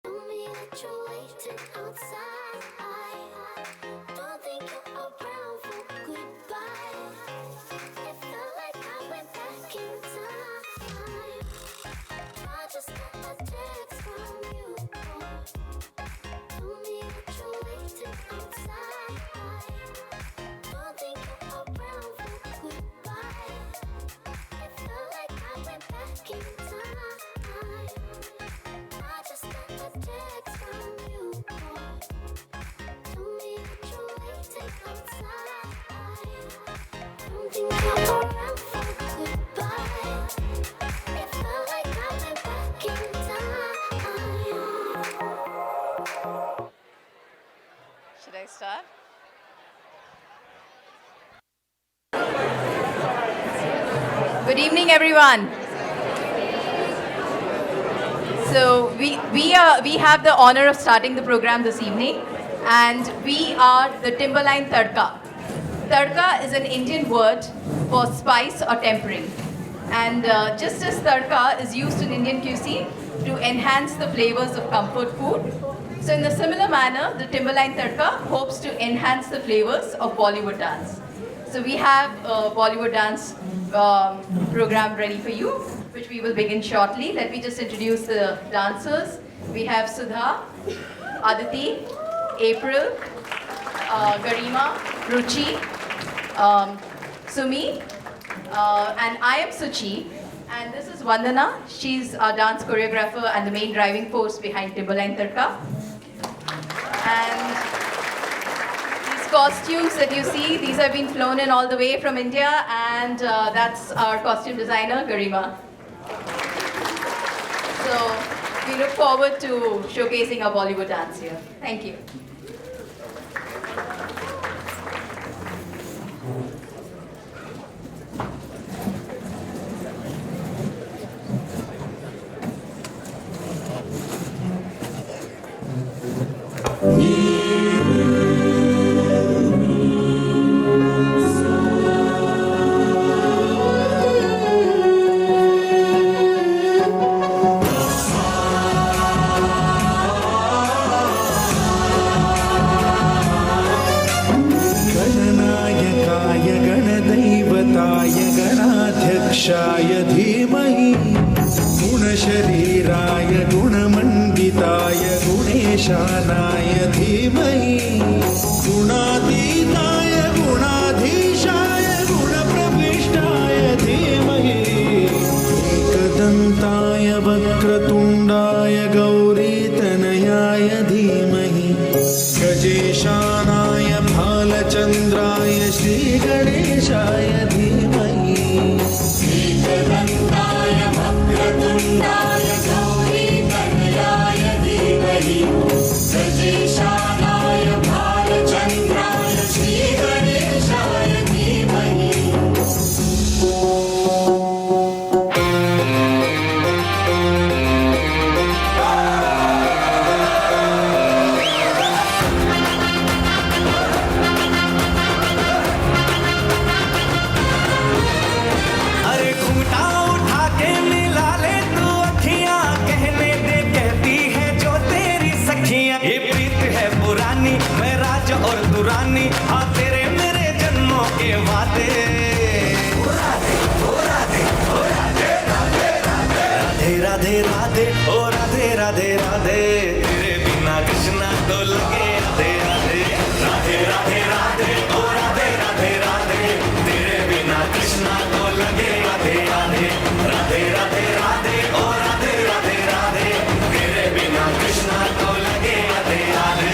Tell me that you're waiting outside. Don't think you're around for goodbye. It felt like I went back in time. I just got a text from you. Tell me that you're waiting outside. Don't think you're around for goodbye. It felt like I went back in time. I just got a text from you. Tell me that you're waiting outside. Don't think you're around for goodbye. It felt like I went back in time. Should I start? Good evening, everyone. So we have the honor of starting the program this evening, and we are the Timberline Tadka. Tadka is an Indian word for spice or tempering, and just as tadka is used in Indian cuisine to enhance the flavors of comfort food, so in a similar manner, the Timberline Tadka hopes to enhance the flavors of Bollywood dance. So we have a Bollywood dance program ready for you, which we will begin shortly. Let me just introduce the dancers. We have Sudha, Aditi, April, Garima, Ruchi, Sumi, and I am Suchi. And this is Vandana. She's our dance choreographer and the main driving force behind Timberline Tadka. And these costumes that you see, these have been flown in all the way from India, and that's our costume designer, Garima. So we look forward to showcasing our Bollywood dance here. Thank you. गणनायकाय गणदैवताय गणाध्यक्षाय धीमहि गुणशरीराय गुणमण्डिताय गुणेशानाय धीमहि गुणातीताय गुणाधीशाय गुणप्रविष्टाय धीमहि एकदन्ताय वक्रतुण्डाय गौरीतनयाय धीमहि गजेशानाय भालचन्द्राय श्रीगणेशाय धीमहि एकदन्ताय वक्रतुण्डाय गौरीतनयाय धीमहि गजेशानाय भालचन्द्राय श्रीगणेशाय धीमहि अरे घूंघटा उठा के मिला ले तू अखियां, कहने दे कहती है जो तेरी सखियां। ये प्रीत है पुरानी, मैं राज और तू रानी, हाँ तेरे मेरे जन्मों के वादे। राधे राधे राधे ओ राधे राधे राधे, तेरे बिना कृष्णा तो लगे राधे राधे। राधे राधे राधे ओ राधे राधे राधे, तेरे बिना कृष्णा तो लगे राधे राधे। राधे राधे राधे ओ राधे राधे राधे, तेरे बिना कृष्णा तो लगे राधे राधे।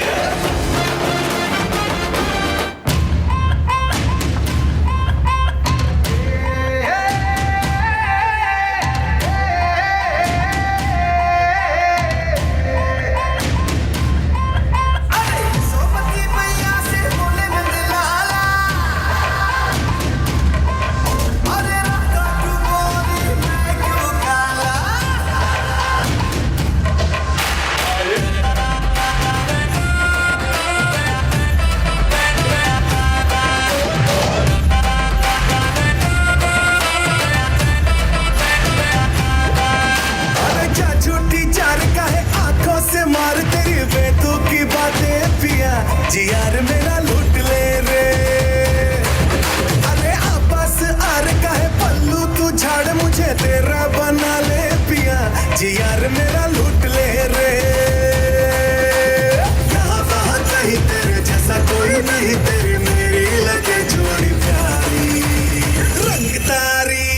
जी यार मेरा लूट ले रे अरे आपस आर का है पल्लू तू झाड़ मुझे तेरा बना ले पिया जी यार मेरा लूट ले रे यहाँ वहाँ कहीं तेरे जैसा कोई नहीं तेरी मेरी लगे जोड़ी प्यारी रंगदारी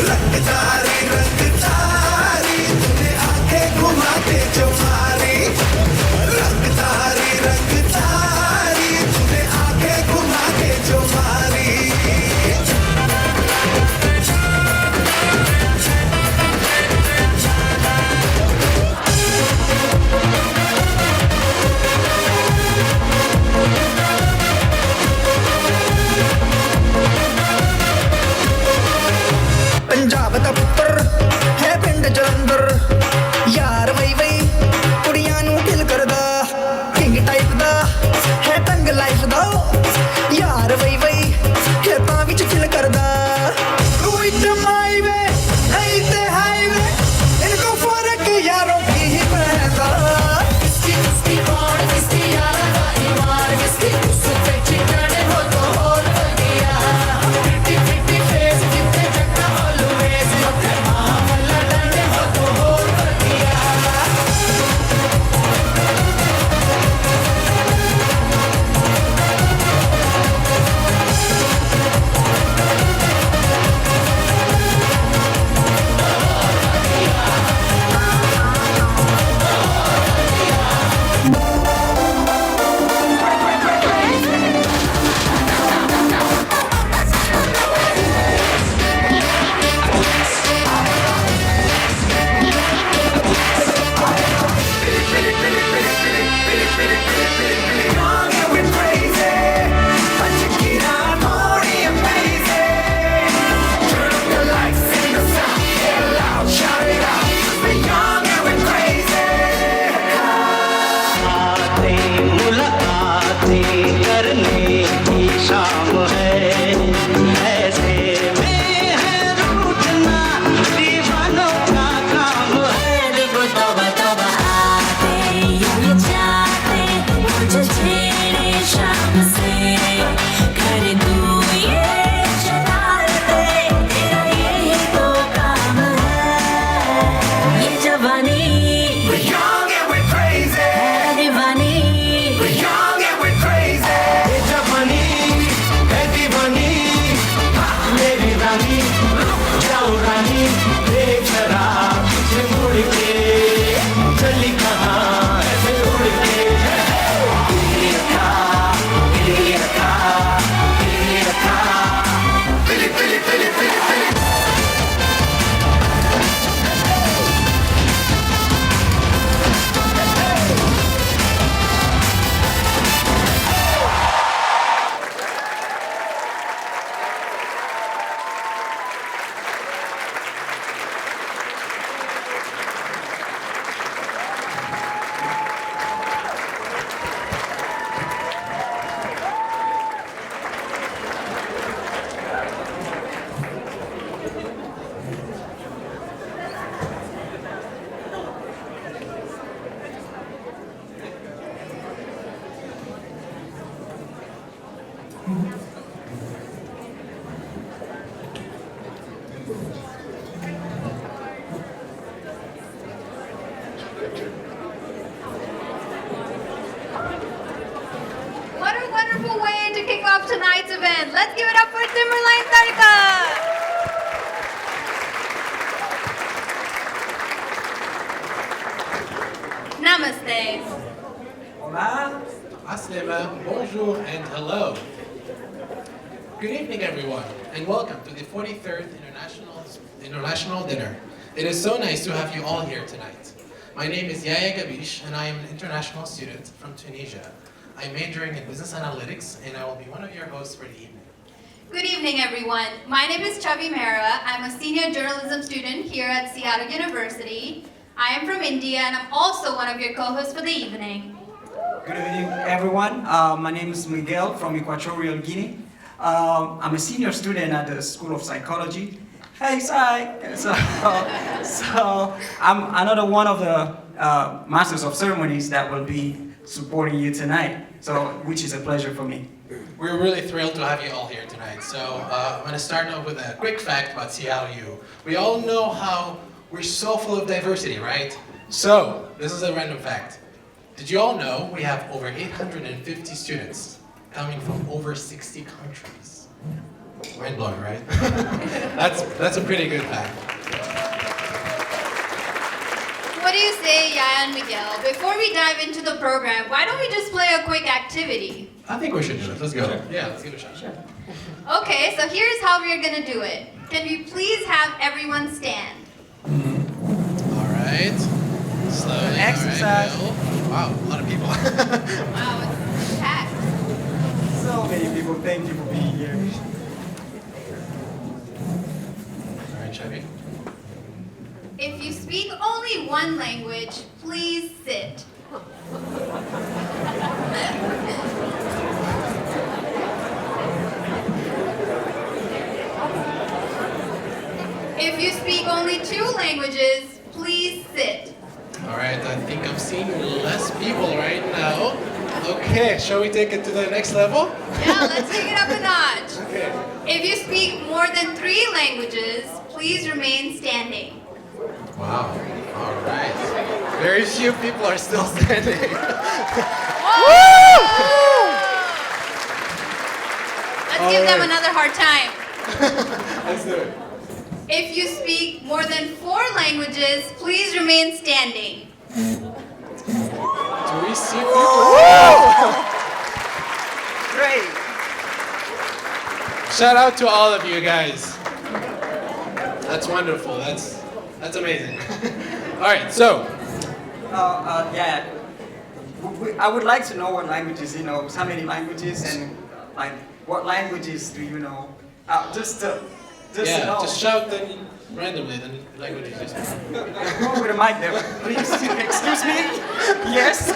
रंगदारी रंगदारी तूने आंखें घुमा के जो मारी रंगदारी रंगदारी तूने आंखें घुमा के जो मारी पंजाब दा पुत्तर है पिंड जलंधर यार वही वही कुड़ियां नू दिल करदा किंग टाइप दा है तंग लाइफ दा यार वही वही खेतां विच चिल करदा तू इट माई वे नहीं ते हाईवे इनको फर्क यारों की ही पैदा किसकी किसकी कौन किसकी यार दा ईमान किसकी उससे चिकने हो तो और गया फिफ्टी फिफ्टी फेस कितने चक्का ऑलवेज मत मामला डंडे हो तो और गया What a wonderful way to kick off tonight's event. Let's give it up for Timberline Tadka. Namaste. Hola, Aslema, bonjour, and hello. Good evening, everyone, and welcome to the 43rd International Dinner. It is so nice to have you all here tonight. My name is Yaya Gabish, and I am an international student from Tunisia. I'm majoring in business analytics, and I will be one of your hosts for the evening. Good evening, everyone. My name is Chavi Mehra. I'm a senior journalism student here at Seattle University. I am from India, and I'm also one of your co-hosts for the evening. Good evening, everyone. My name is Miguel from Equatorial Guinea. I'm a senior student at the School of Psychology. Hey, Sai! So I'm another one of the Masters of Ceremonies that will be supporting you tonight. So, which is a pleasure for me. We're really thrilled to have you all here tonight. So I'm going to start off with a quick fact about Seattle U. We all know how we're so full of diversity, right? So this is a random fact. Did you all know we have over 850 students coming from over 60 countries? Mind blowing, right? that's a pretty good fact. What do you say, Yaya and Miguel? Before we dive into the program, why don't we just play a quick activity? I think we should do it. Let's go. Yeah, let's give it a shot. Sure. Okay, so here's how we're gonna do it. Can we please have everyone stand? All right. Slowly. Exercise. All right, wow, a lot of people. Wow, it's packed. So many people, thank you for being here. All right, Chevy. If you speak only one language, please sit. If you speak only two languages, please sit. All right, I think I'm seeing less people right now. Okay, shall we take it to the next level? Yeah, let's take it up a notch. Okay. If you speak more than 3 languages, please remain standing. Wow. All right. Very few people are still standing. Let's give them another hard time. Let's do it. If you speak more than 4 languages, please remain standing. Do we see people? Great. Shout out to all of you guys. That's wonderful. That's amazing. All right, so Yeah. I would like to know what languages he knows. How many languages and like what languages do you know? Just to yeah, know. just shout them randomly the languages you speak. Go with a mic there, please. Excuse me. Yes.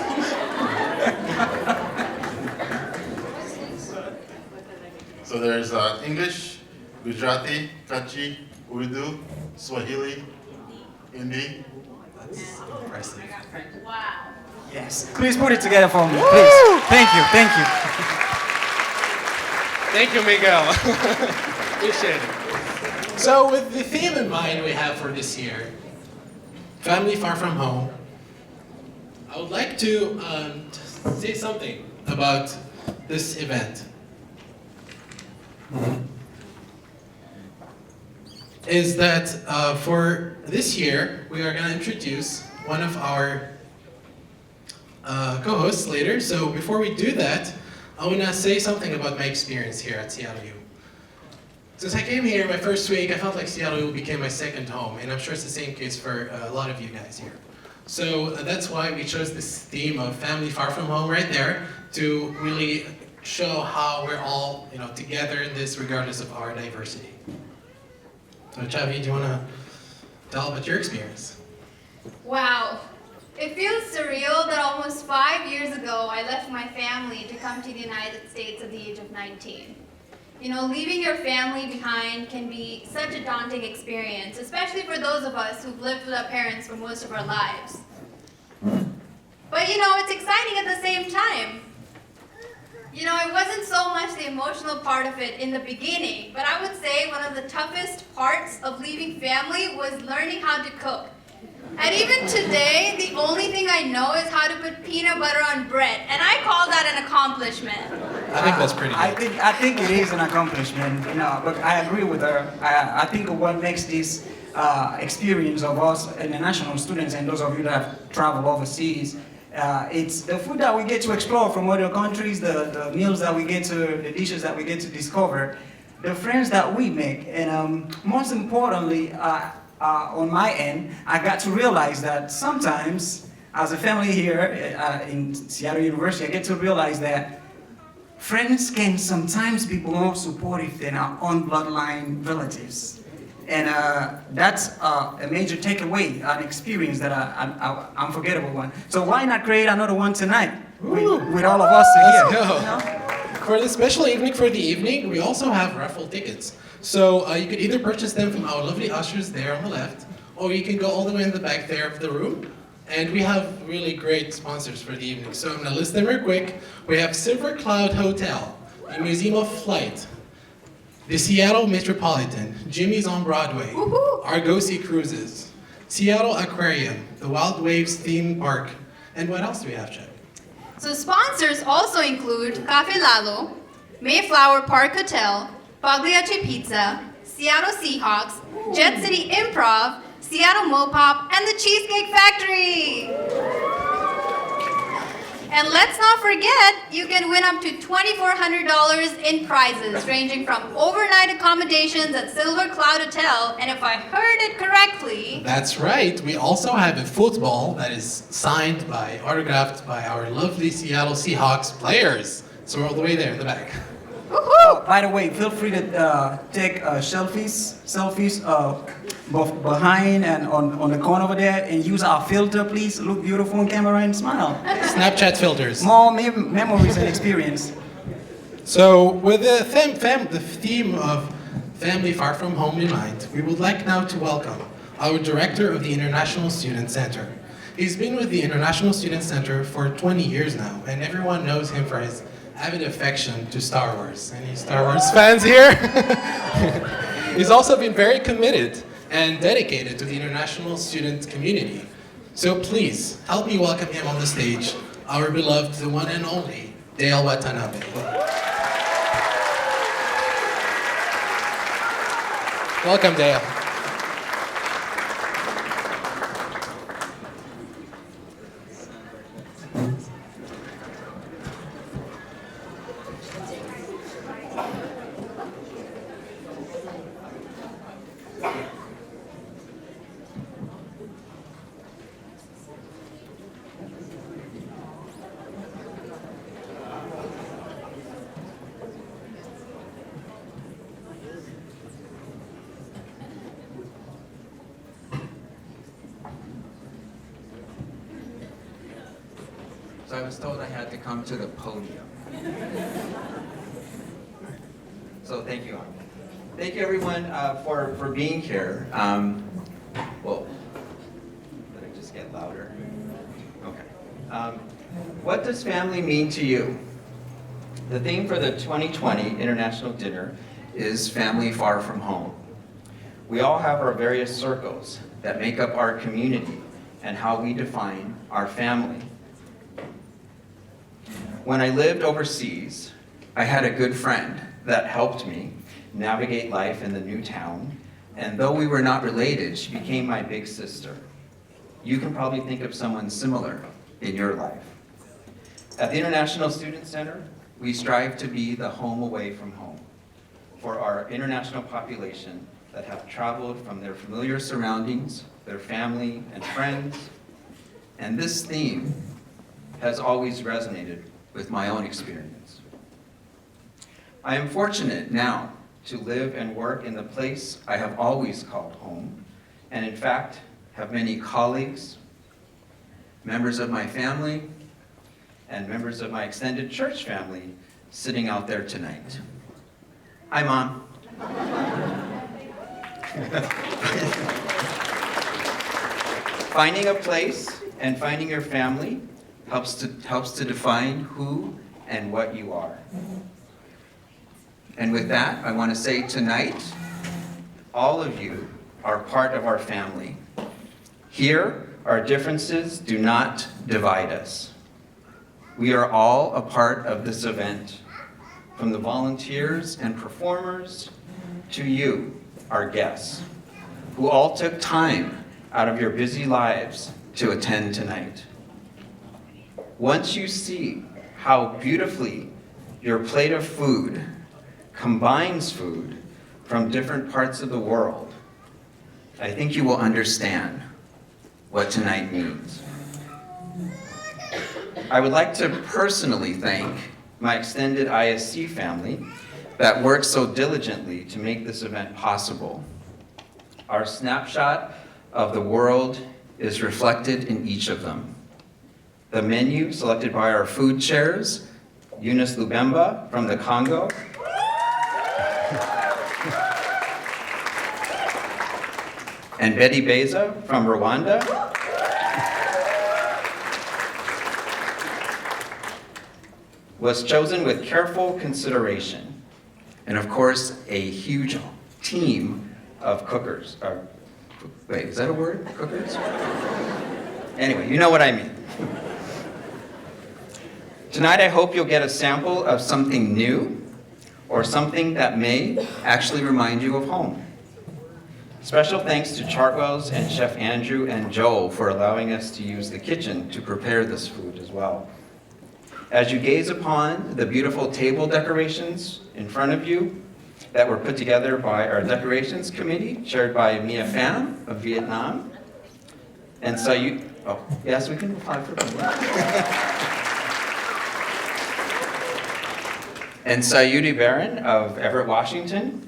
So there's English, Gujarati, Kutchi, Urdu, Swahili, Hindi. That's impressive. Wow. Yes. Please put it together for me, please. Thank you. Thank you. Thank you, Miguel. Appreciate it. So with the theme in mind we have for this year, Family Far From Home, I would like to say something about this event. Is that for this year, we are going to introduce one of our co-hosts later. So before we do that, I want to say something about my experience here at Seattle U. Since I came here my first week, I felt like Seattle U became my second home, and I'm sure it's the same case for a lot of you guys here. So that's why we chose this theme of Family Far From Home right there to really show how we're all, together in this regardless of our diversity. So Chavi, do you want to tell about your experience? Wow. It feels surreal that almost 5 years ago I left my family to come to the United States at the age of 19. Leaving your family behind can be such a daunting experience, especially for those of us who've lived with our parents for most of our lives. But it's exciting at the same time. It wasn't so much the emotional part of it in the beginning, but I would say one of the toughest parts of leaving family was learning how to cook. And even today, the only thing I know is how to put peanut butter on bread, and I call that an accomplishment. I think that's pretty good. I think it is an accomplishment, but I agree with her. I think what makes this experience of us international students and those of you that have traveled overseas, it's the food that we get to explore from other countries, the meals that we get to, the dishes that we get to discover, the friends that we make, and most importantly, on my end, I got to realize that sometimes, as a family here in Seattle University, I get to realize that friends can sometimes be more supportive than our own bloodline relatives. And that's a major takeaway, an experience that unforgettable one. So why not create another one tonight with all of us here? Let's go. For the special evening for the evening, we also have raffle tickets. So you could either purchase them from our lovely ushers there on the left, or you can go all the way in the back there of the room And we have really great sponsors for the evening. So I'm gonna list them real quick. We have Silver Cloud Hotel, the Museum of Flight, the Seattle Metropolitan, Jimmy's on Broadway, Argosy Cruises, Seattle Aquarium, the Wild Waves Theme Park, and what else do we have, Chad? So sponsors also include Cafe Lalo, Mayflower Park Hotel, Pagliacci Pizza, Seattle Seahawks, Jet City Improv, Seattle Mopop, and the Cheesecake Factory. And let's not forget, you can win up to $2,400 in prizes, ranging from overnight accommodations at Silver Cloud Hotel, and if I heard it correctly, That's right. We also have a football that is signed by, autographed by our lovely Seattle Seahawks players. So we're all the way there in the back. woohoo! By the way, feel free to take selfies both behind and on the corner over there, and use our filter, please. Look beautiful on camera and smile. Snapchat filters. More memories and experience. So with the theme of Family Far From Home in mind, we would like now to welcome our director of the International Student Center. He's been with the International Student Center for 20 years now, and everyone knows him for his avid affection to Star Wars. Any Star Wars fans here? He's also been very committed and dedicated to the international student community. So please, help me welcome him on the stage, our beloved, the one and only, Dale Watanabe. Welcome, Dale. So I was told I had to come to the podium. So thank you. Thank you everyone for being here. Well, let me just get louder. Okay. What does family mean to you? The theme for the 2020 International Dinner is Family Far From Home. We all have our various circles that make up our community and how we define our family. When I lived overseas, I had a good friend that helped me navigate life in the new town, and though we were not related, she became my big sister. You can probably think of someone similar in your life. At the International Student Center, we strive to be the home away from home for our international population that have traveled from their familiar surroundings, their family and friends, and this theme has always resonated with my own experience. I am fortunate now to live and work in the place I have always called home, and in fact, have many colleagues, members of my family, and members of my extended church family sitting out there tonight. Hi, Mom. Finding a place and finding your family helps to define who and what you are. And with that, I want to say tonight, all of you are part of our family. Here, our differences do not divide us. We are all a part of this event, from the volunteers and performers to you, our guests, who all took time out of your busy lives to attend tonight. Once you see how beautifully your plate of food combines food from different parts of the world, I think you will understand what tonight means. I would like to personally thank my extended ISC family that worked so diligently to make this event possible. Our snapshot of the world is reflected in each of them. The menu selected by our food chairs, Eunice Lubemba from the Congo, and Betty Beza from Rwanda, was chosen with careful consideration. And of course, a huge team of cookers. Wait, is that a word? Cookers? Anyway, you know what I mean. Tonight, I hope you'll get a sample of something new or something that may actually remind you of home. Special thanks to Chartwell's and Chef Andrew and Joel for allowing us to use the kitchen to prepare this food as well. As you gaze upon the beautiful table decorations in front of you that were put together by our decorations committee, chaired by Mia Pham of Vietnam, and yes, we can apply for them. And Sayuri Barron of Everett, Washington.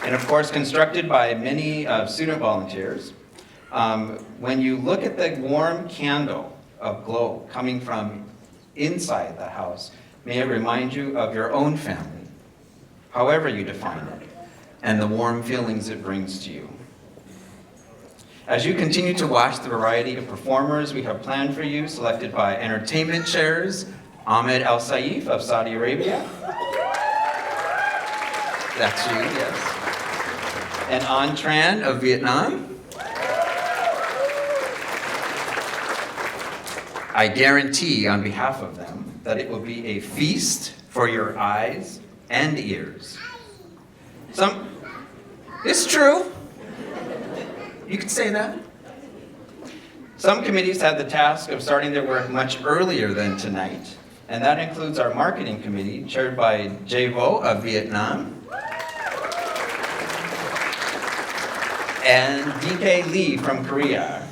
And of course, constructed by many student volunteers. When you look at the warm candle of glow coming from inside the house, may it remind you of your own family, however you define it, and the warm feelings it brings to you. As you continue to watch the variety of performers we have planned for you, selected by entertainment chairs, Ahmed Al Saif of Saudi Arabia. That's you, yes. And An Tran of Vietnam. I guarantee on behalf of them that it will be a feast for your eyes and ears. It's true. You could say that. Some committees had the task of starting their work much earlier than tonight, and that includes our marketing committee, chaired by Jay Vo of Vietnam, and DK Lee from Korea,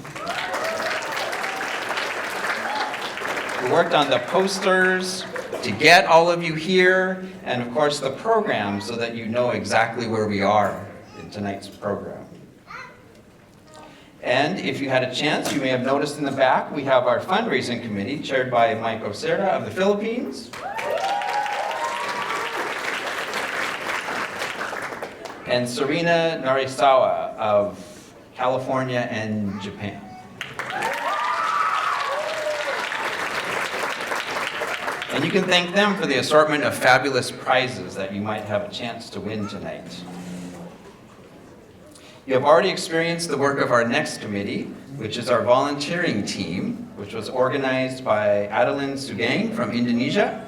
who worked on the posters to get all of you here, and of course the program so that you know exactly where we are in tonight's program. And if you had a chance, you may have noticed in the back, we have our fundraising committee, chaired by Mike Ocerda of the Philippines, and Serena Narisawa of California and Japan. And you can thank them for the assortment of fabulous prizes that you might have a chance to win tonight. You have already experienced the work of our next committee, which is our volunteering team, which was organized by Adeline Sugeng from Indonesia,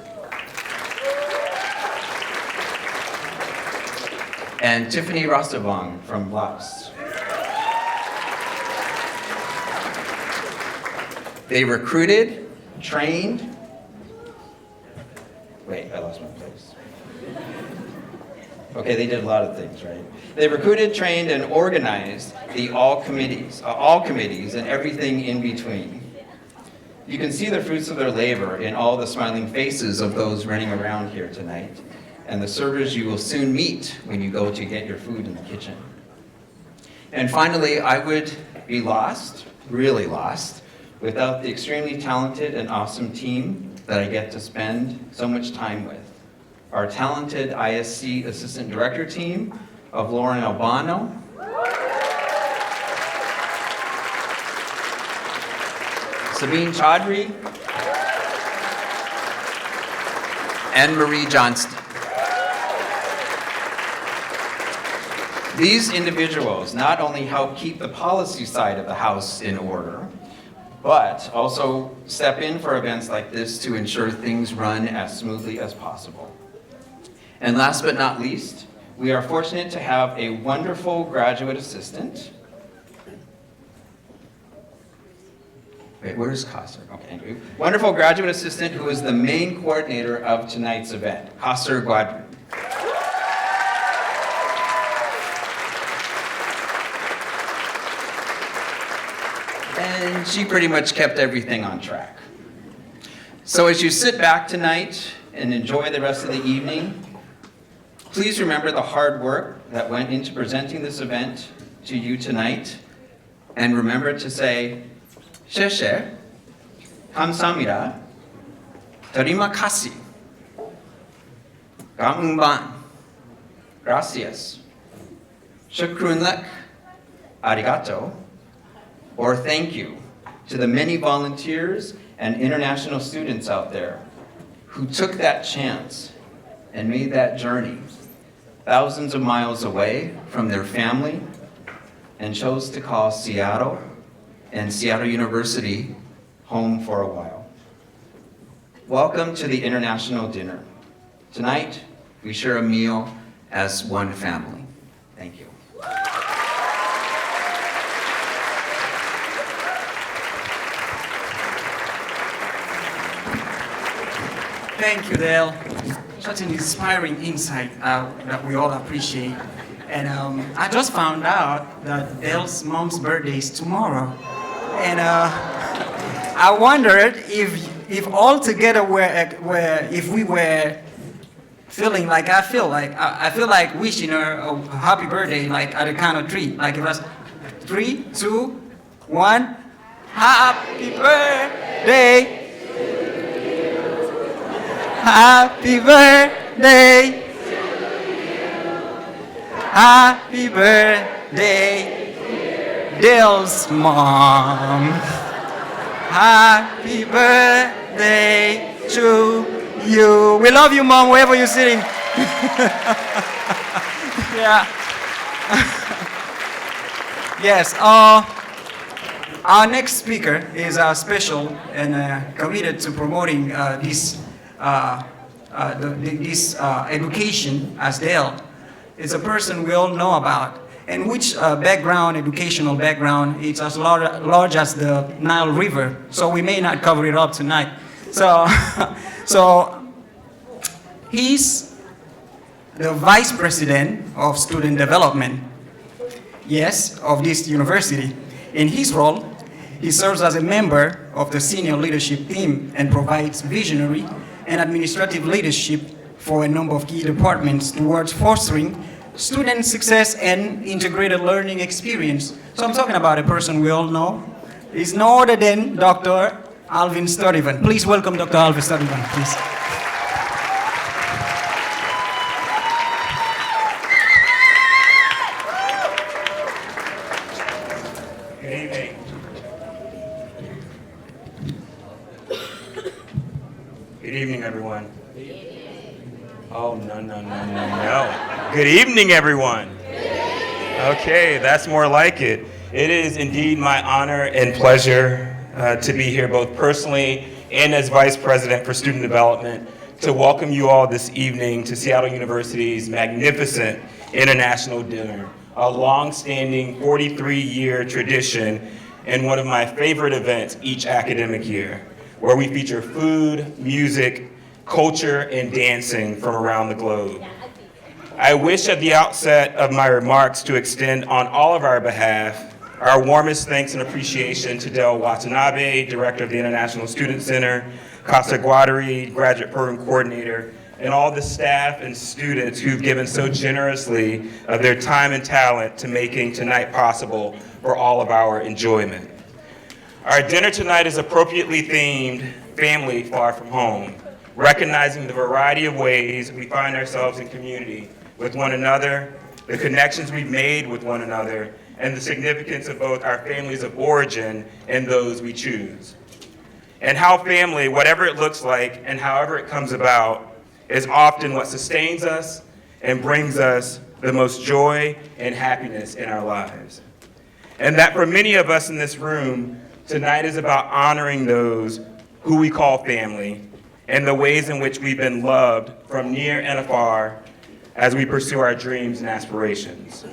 and Tiffany Rastavong from Laos. They recruited, trained, wait, I lost my place. Okay, they did a lot of things, right? They recruited, trained, and organized all committees, and everything in between. You can see the fruits of their labor in all the smiling faces of those running around here tonight, and the servers you will soon meet when you go to get your food in the kitchen. And finally, I would be lost, really lost, without the extremely talented and awesome team that I get to spend so much time with. Our talented ISC Assistant Director team of Lauren Albano, Sabine Chaudhry, and Marie Johnston. These individuals not only help keep the policy side of the house in order, but also step in for events like this to ensure things run as smoothly as possible. And last but not least, we are fortunate to have a wonderful graduate assistant. Wait, where's Kasser? Okay, wonderful graduate assistant who is the main coordinator of tonight's event, Kasser Guadri. And she pretty much kept everything on track. So as you sit back tonight and enjoy the rest of the evening, please remember the hard work that went into presenting this event to you tonight, and remember to say, "Sheshe, kamsamnida, terima kasih, kamumban, gracias, shukrun lek, arigato," or thank you, to the many volunteers and international students out there who took that chance and made that journey thousands of miles away from their family and chose to call Seattle and Seattle University home for a while. Welcome to the International Dinner. Tonight, we share a meal as one family. Thank you. Thank you, Dale. Such an inspiring insight that we all appreciate. And I just found out that Dale's mom's birthday is tomorrow. And I wondered if all together if we were feeling like I feel like wishing her a happy birthday, like at a count of three. Like if us 3, 2, 1, happy birthday. Happy birthday. Happy birthday, Dale's mom. Happy birthday to you. We love you, Mom, wherever you're sitting. Yeah. Yes. Our next speaker is special and committed to promoting this education as Dale. It's a person we all know about, and which educational background, it's as large as the Nile River, so we may not cover it up tonight. So he's the Vice President of Student Development, yes, of this university. In his role, he serves as a member of the senior leadership team and provides visionary and administrative leadership for a number of key departments towards fostering student success and integrated learning experience. So I'm talking about a person we all know. He's no other than Dr. Alvin Sturtevant. Please welcome Dr. Alvin Sturtevant, please. Good evening. Good evening, everyone. Oh, no. Good evening, everyone. Okay, that's more like it. It is indeed my honor and pleasure to be here both personally and as Vice President for Student Development to welcome you all this evening to Seattle University's magnificent International Dinner, a long-standing 43-year tradition and one of my favorite events each academic year, where we feature food, music, culture, and dancing from around the globe. I wish at the outset of my remarks to extend on all of our behalf our warmest thanks and appreciation to Dale Watanabe, Director of the International Student Center, Casa Guattari, Graduate Program Coordinator, and all the staff and students who've given so generously of their time and talent to making tonight possible for all of our enjoyment. Our dinner tonight is appropriately themed Family Far From Home, recognizing the variety of ways we find ourselves in community with one another, the connections we've made with one another, and the significance of both our families of origin and those we choose. And how family, whatever it looks like and however it comes about, is often what sustains us and brings us the most joy and happiness in our lives. And that for many of us in this room, tonight is about honoring those who we call family and the ways in which we've been loved from near and afar as we pursue our dreams and aspirations.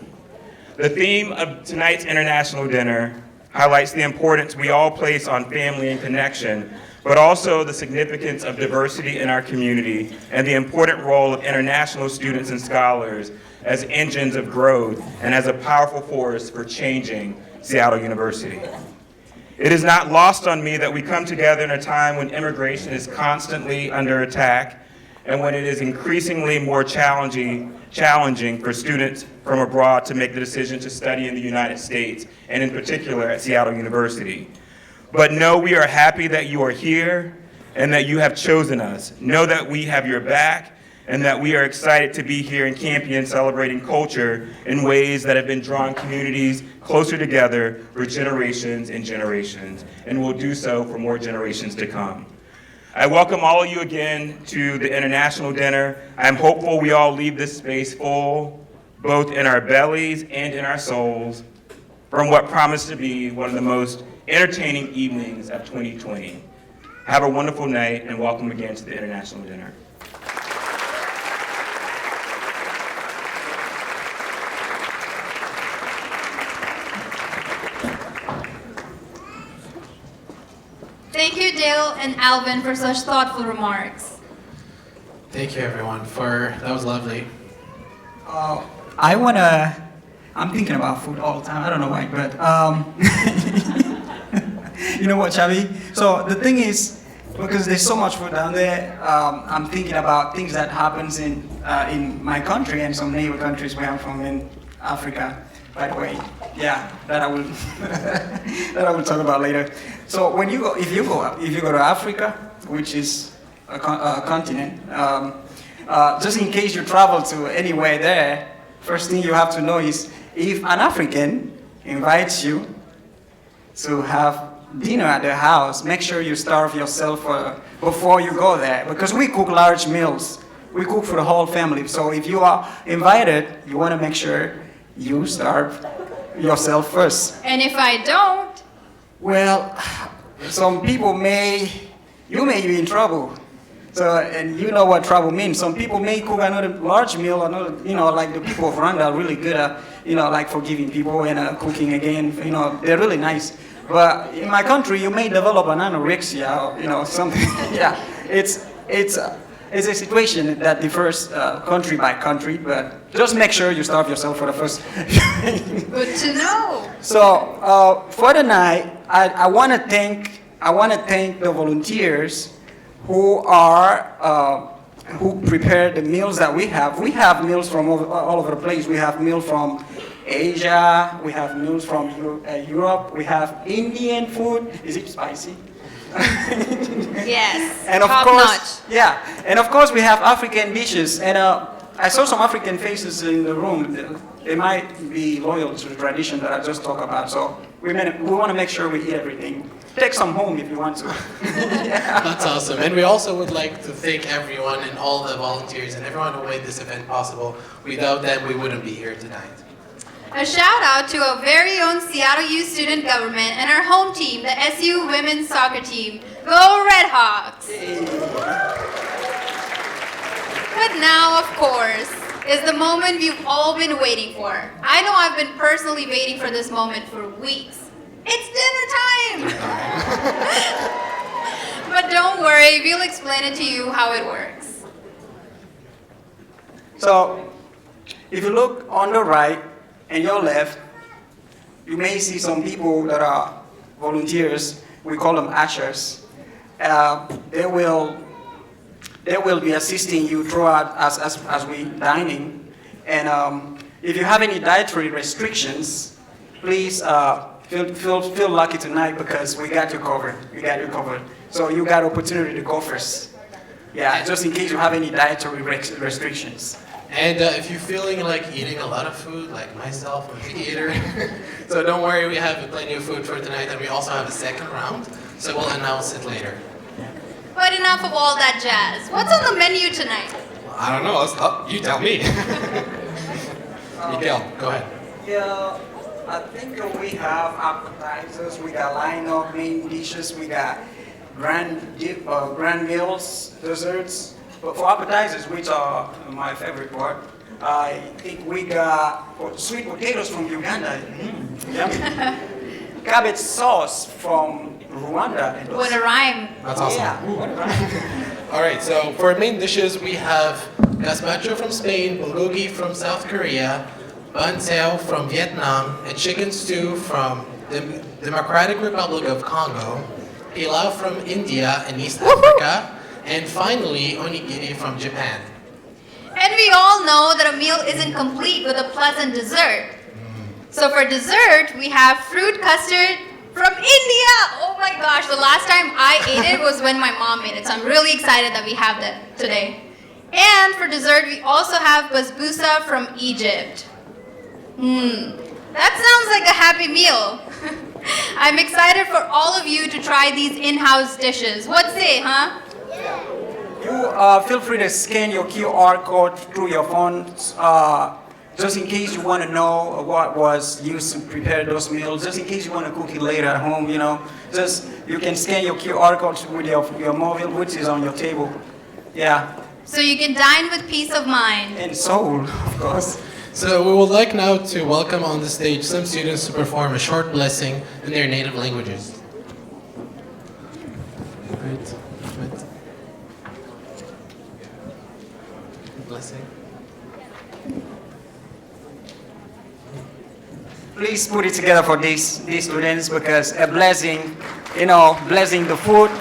The theme of tonight's International Dinner highlights the importance we all place on family and connection, but also the significance of diversity in our community and the important role of international students and scholars as engines of growth and as a powerful force for changing Seattle University. It is not lost on me that we come together in a time when immigration is constantly under attack and when it is increasingly more challenging for students from abroad to make the decision to study in the United States, and in particular at Seattle University. But know we are happy that you are here and that you have chosen us. Know that we have your back and that we are excited to be here in Campion celebrating culture in ways that have been drawing communities closer together for generations and generations, and will do so for more generations to come. I welcome all of you again to the International Dinner. I'm hopeful we all leave this space full, both in our bellies and in our souls, from what promised to be one of the most entertaining evenings of 2020. Have a wonderful night, and welcome again to the International Dinner. Thank you, Dale and Alvin, for such thoughtful remarks. Thank you, everyone, that was lovely. I'm thinking about food all the time. I don't know why, but you know what, Chavi? So the thing is, because there's so much food down there, I'm thinking about things that happens in my country and some neighbor countries where I'm from in Africa. By the way, yeah, that I will that I will talk about later. So when you go, if you go to Africa, which is a continent, just in case you travel to anywhere there, first thing you have to know is if an African invites you to have dinner at their house, make sure you starve yourself before you go there, because we cook large meals. We cook for the whole family. So if you are invited, you want to make sure you starve yourself first. And if I don't? Well, some people you may be in trouble. So, and you know what trouble means. Some people may cook another large meal, like the people of Rwanda are really good at, like forgiving people and cooking again. They're really nice. But in my country, you may develop an anorexia, or something. Yeah, it's a situation that differs country by country, but just make sure you starve yourself for the first. Good to know. So for the night, I want to thank the volunteers who prepare the meals that we have. We have meals from all over the place. We have meals from Asia. We have meals from Europe. We have Indian food. Is it spicy? Yes, and of top course, notch. Yeah, and of course we have African dishes. And I saw some African faces in the room. They might be loyal to the tradition that I just talked about. So we want to make sure we eat everything. Take some home if you want to. Yeah. That's awesome. And we also would like to thank everyone and all the volunteers and everyone who made this event possible. Without them, we wouldn't be here tonight. A shout out to our very own Seattle Youth Student Government and our home team, the SU Women's Soccer Team. Go Red Hawks! But now, of course, is the moment we've all been waiting for. I know I've been personally waiting for this moment for weeks. It's dinner time! But don't worry, we'll explain it to you how it works. So, if you look on the right and your left, you may see some people that are volunteers. We call them ushers. They will be assisting you throughout as we dining. And if you have any dietary restrictions, please feel lucky tonight because we got you covered. We got you covered. So you got opportunity to go first. Yeah, just in case you have any dietary restrictions. And if you're feeling like eating a lot of food, like myself, I'm a picky eater, so don't worry, we have plenty of food for tonight, and we also have a second round, so we'll announce it later. But enough of all that jazz. What's on the menu tonight? I don't know, you tell me. Miguel, go ahead. Yeah, I think we have appetizers, we got line-up main dishes, we got grand meals, desserts. But for appetizers, which are my favorite part, I think we got sweet potatoes from Uganda, cabbage sauce from Rwanda. What a rhyme. That's awesome. Yeah, what a rhyme. All right, so for main dishes, we have gazpacho from Spain, bulgogi from South Korea, bantao from Vietnam, a chicken stew from the Democratic Republic of Congo, pilau from India and East Africa, and finally, onigiri from Japan. And we all know that a meal isn't complete with a pleasant dessert. So for dessert, we have fruit custard from India. Oh my gosh, the last time I ate it was when my mom made it. So I'm really excited that we have that today. And for dessert, we also have basbousa from Egypt. That sounds like a happy meal. I'm excited for all of you to try these in-house dishes. What say, huh? You feel free to scan your QR code through your phones, just in case you want to know what was used to prepare those meals, just in case you want to cook it later at home, you know. Just, you can scan your QR code with your mobile, which is on your table. Yeah. So you can dine with peace of mind. And soul, of course. So we would like now to welcome on the stage some students to perform a short blessing in their native languages. Right. Blessing. Please put it together for these students, because a blessing, you know, blessing the food,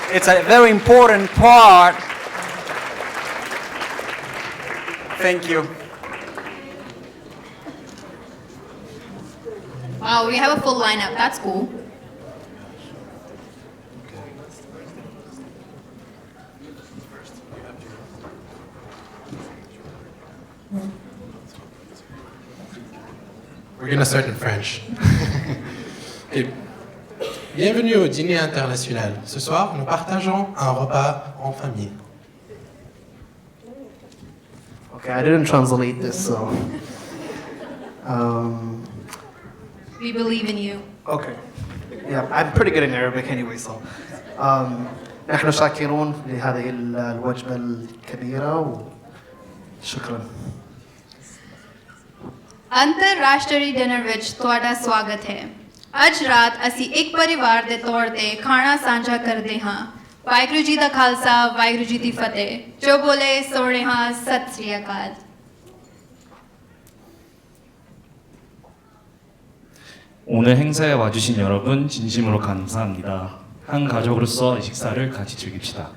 it's a very important part. Thank you. Wow, we have a full lineup. That's cool. We're gonna start in French. Et bienvenue au dîner international. Ce soir, nous partageons un repas en famille. Okay, I didn't translate this, so. We believe in you. Okay. Yeah, I'm pretty good in Arabic anyway, so. نحن شاكرون لهذه الوجبة الكبيرة وشكرا. ਅੰਤਰਰਾਸ਼ਟਰੀ dinner ਵਿੱਚ ਤੁਹਾਡਾ ਸਵਾਗਤ ਹੈ। ਅੱਜ ਰਾਤ ਅਸੀਂ ਇੱਕ ਪਰਿਵਾਰ ਦੇ ਤੌਰ ਤੇ ਖਾਣਾ ਸਾਂਝਾ ਕਰਦੇ ਹਾਂ। ਵਾਹਿਗੁਰੂ ਜੀ ਦਾ ਖਾਲਸਾ, ਵਾਹਿਗੁਰੂ ਜੀ ਦੀ ਫਤਿਹ। ਜੋ ਬੋਲੇ ਸੋ ਰਹੇ ਹਾਂ, ਸਤਿ ਸ੍ਰੀ ਅਕਾਲ। 오늘 행사에 와주신 여러분 진심으로 감사합니다. 한 가족으로서 이 식사를 같이 즐깁시다.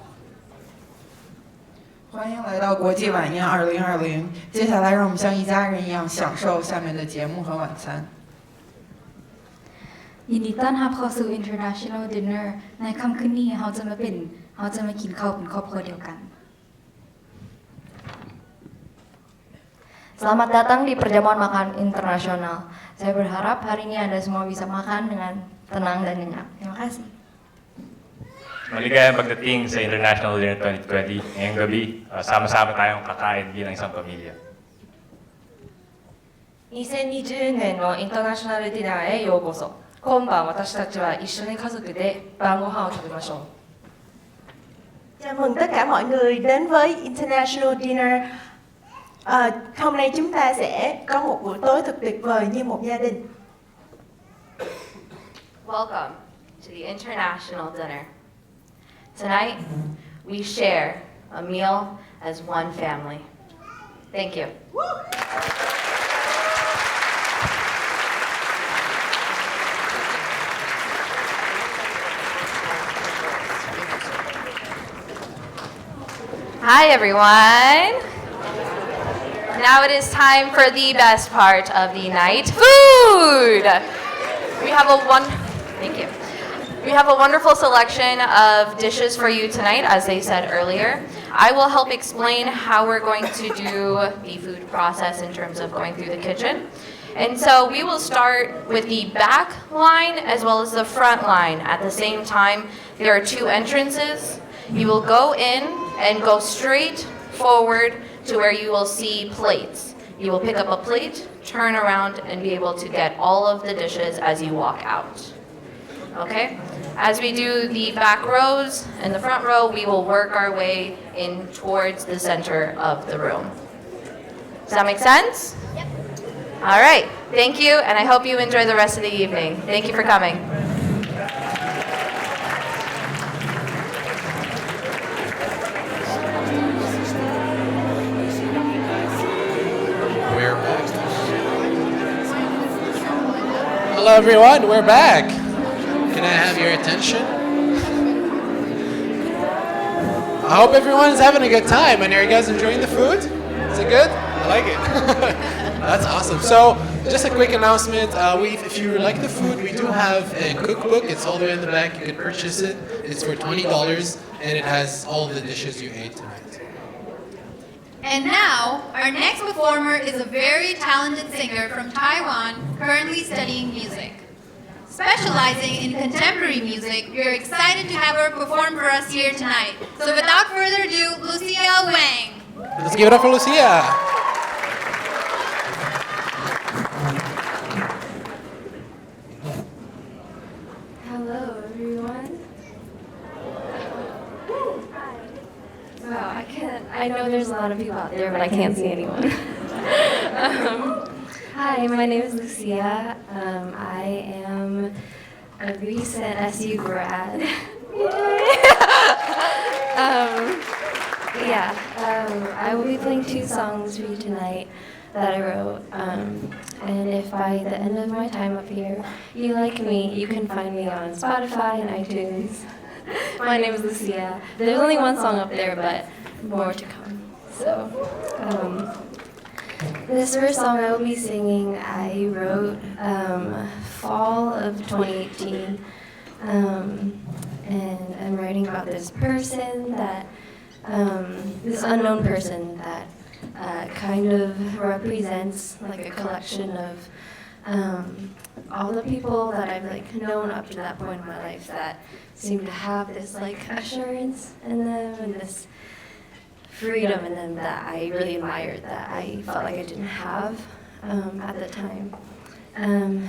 欢迎来到国际晚宴2020。接下来，让我们像一家人一样享受下面的节目和晚餐。 ยินดีต้อนรับเข้าสู่ International Dinner ในค่ำคืนนี้เราจะมากินข้าวเป็นครอบครัวเดียวกัน Selamat datang di perjamuan makan internasional. Saya berharap hari ini Anda semua bisa makan dengan tenang dan nyenyak. Terima kasih. Maligayang pagdating sa International Dinner 2020. Ngayong gabi, sama-sama tayong kakain bilang isang pamilya. 2020年のインターナショナルディナーへようこそ。今晩私たちは一緒に家族で晩ご飯を食べましょう。 Chào mừng tất cả mọi người đến với International Dinner. Hôm nay chúng ta sẽ có một buổi tối thật tuyệt vời như một gia đình. Welcome to the International Dinner. Tonight, we share a meal as one family. Thank you. Hi, everyone. Now it is time for the best part of the night, food. We have a wonderful selection of dishes for you tonight, as they said earlier. I will help explain how we're going to do the food process in terms of going through the kitchen. And so we will start with the back line as well as the front line. At the same time, there are two entrances. You will go in and go straight forward to where you will see plates. You will pick up a plate, turn around, and be able to get all of the dishes as you walk out. Okay? As we do the back rows and the front row, we will work our way in towards the center of the room. Does that make sense? Yep. All right. Thank you, and I hope you enjoy the rest of the evening. Thank you for coming. We're back. Hello everyone, we're back. Can I have your attention? I hope everyone's having a good time, and are you guys enjoying the food? Is it good? I like it. That's awesome. So, just a quick announcement. If you like the food, we do have a cookbook. It's all the way in the back. You can purchase it. It's for $20, and it has all the dishes you ate tonight. And now, our next performer is a very talented singer from Taiwan, currently studying music. Specializing in contemporary music, we are excited to have her perform for us here tonight. So without further ado, Lucia Wang. Let's give it up for Lucia. Hello, everyone. Wow, I know there's a lot of people out there, but I can't see anyone. Hi, my name is Lucia. I am a recent SU grad. I will be playing 2 songs for you tonight that I wrote. And if by the end of my time up here you like me, you can find me on Spotify and iTunes. My name is Lucia. There's only 1 song up there, but more to come. So, this first song I will be singing, I wrote fall of 2018. And I'm writing about this person that, this unknown person that kind of represents like a collection of all the people that I've known up to that point in my life that seem to have this assurance in them and this freedom in them that I really admired, that I felt like I didn't have at the time. And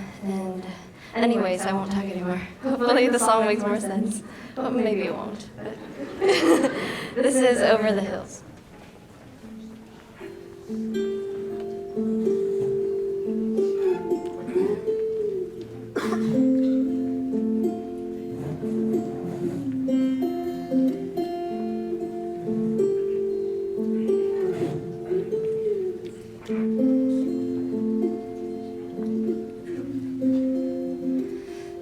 anyways, I won't talk anymore. Hopefully the song makes more sense, but maybe it won't. This is Over the Hills.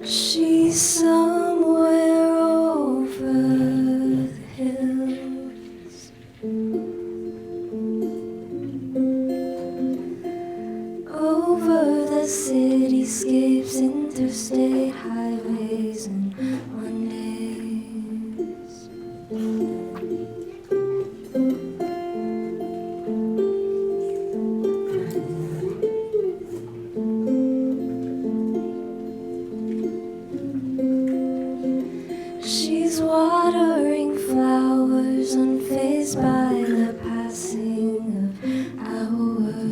She's somewhere over the hills, over the cityscapes, interstate highways and Mondays. She's watering flowers, unfazed by the passing of hours,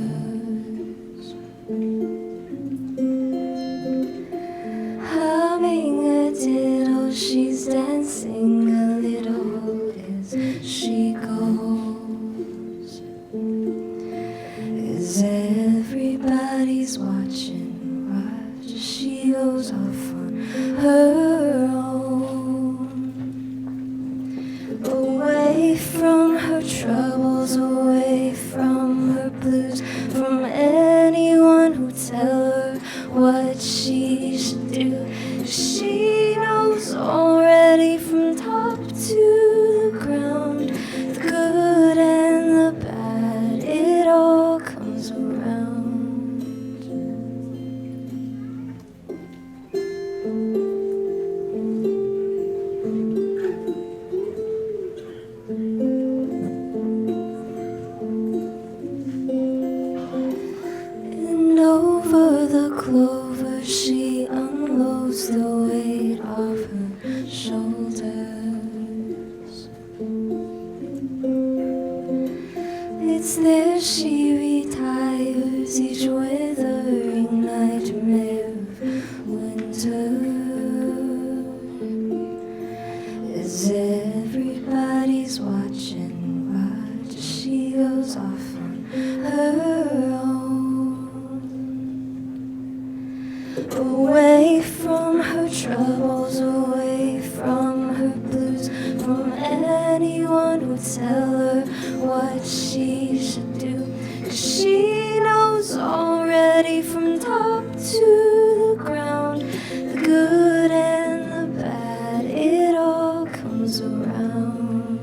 humming a ditto. She's dancing a little as she goes, as everybody's watching, watch as she goes off on her own. Away from her troubles, away from her blues, from anyone who tell her what she should do. She knows already from top to the ground, the good and the bad, it all comes around. And over the clover she unloads the weight off her shoulders. It's there she retires each withering nightmare of winter, as everybody's watching, watch as she goes off on her own. Away from her troubles, away from her blues, from anyone who tell her what she should do. 'Cause she knows already from top to the ground, the good and the bad, it all comes around.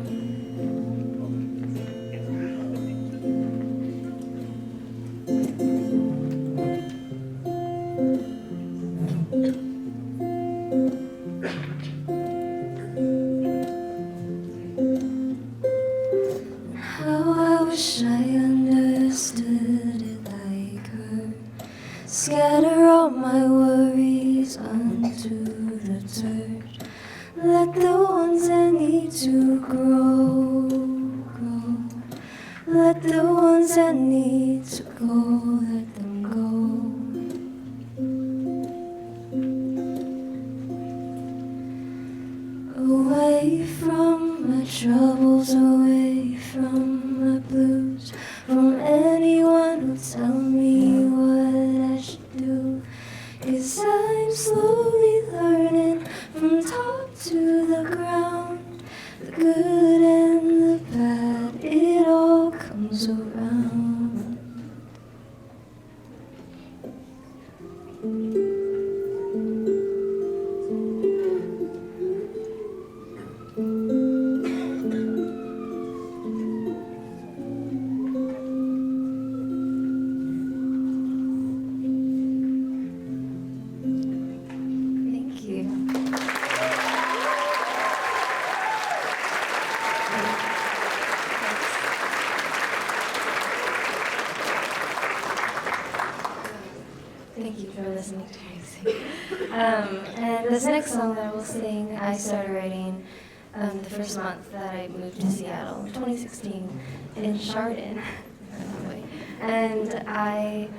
How I wish I to grow, grow. Let the ones that need to go, let them go. Away from my troubles, away from my blues, from anyone who'll tell me what I should do. 'Cause I'm slowly learning from top to the ground, the good and the bad, it all comes around. Thank you. Thank you for listening to me sing. And this next song that I will sing, I started writing the first month that I moved to Seattle, 2016, in Chardon. And I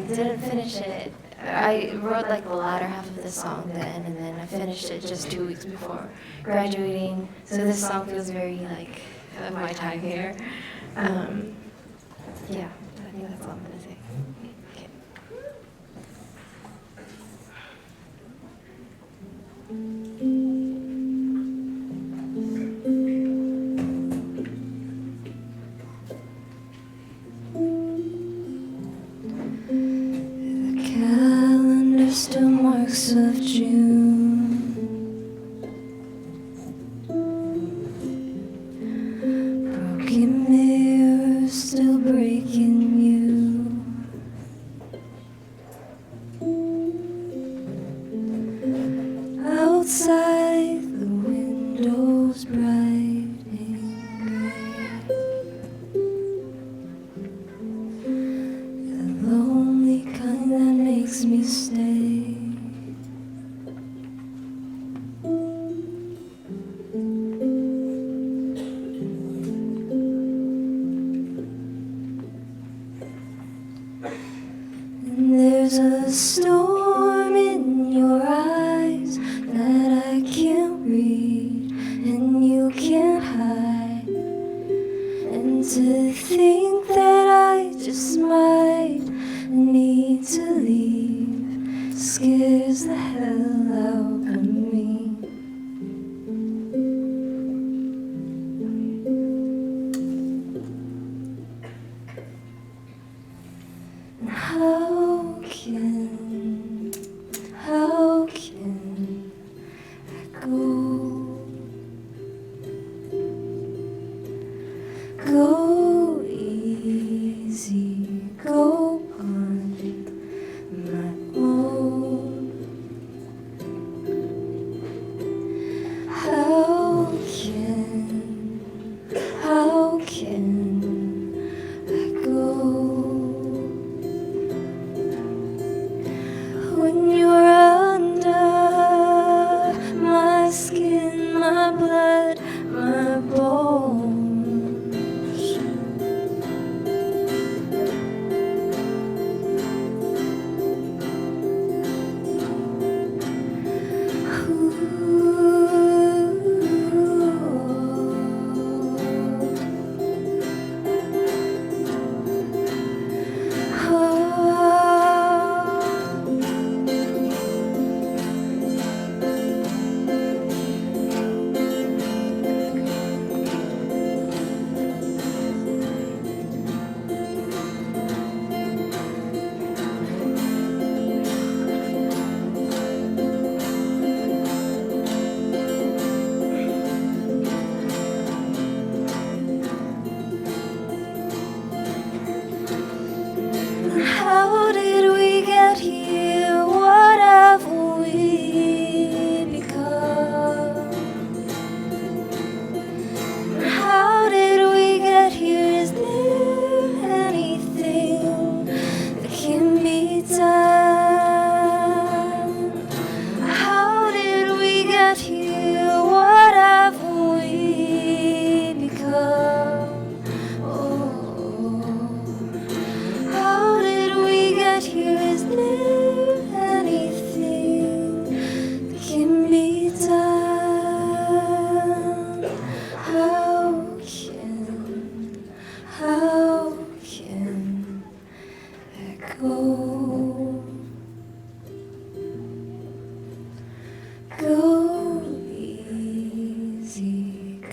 didn't finish it. I wrote like the latter half of the song then, and then I finished it just 2 weeks before graduating. So this song feels very like of my time here. Yeah, I think that's all I'm gonna say. Okay. The calendar still marks of June. Broken mirrors still breaking you. Outside the windows bright and gray. The lonely kind that makes me stay. And there's a storm in your eyes that I can't read and you can't hide. And to think that I just might need to leave scares the hell out of me. And how can I go easy, go on my own? How can I go when you're under my skin, my blood, my bones?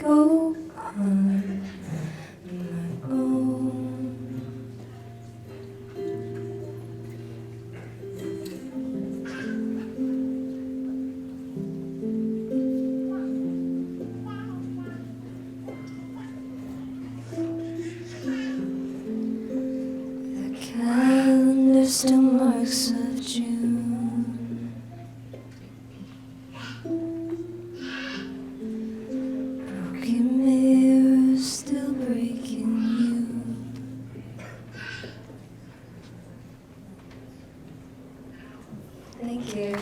go on my own. The calendar still marks of June. Broken mirrors still breaking you. Thank you.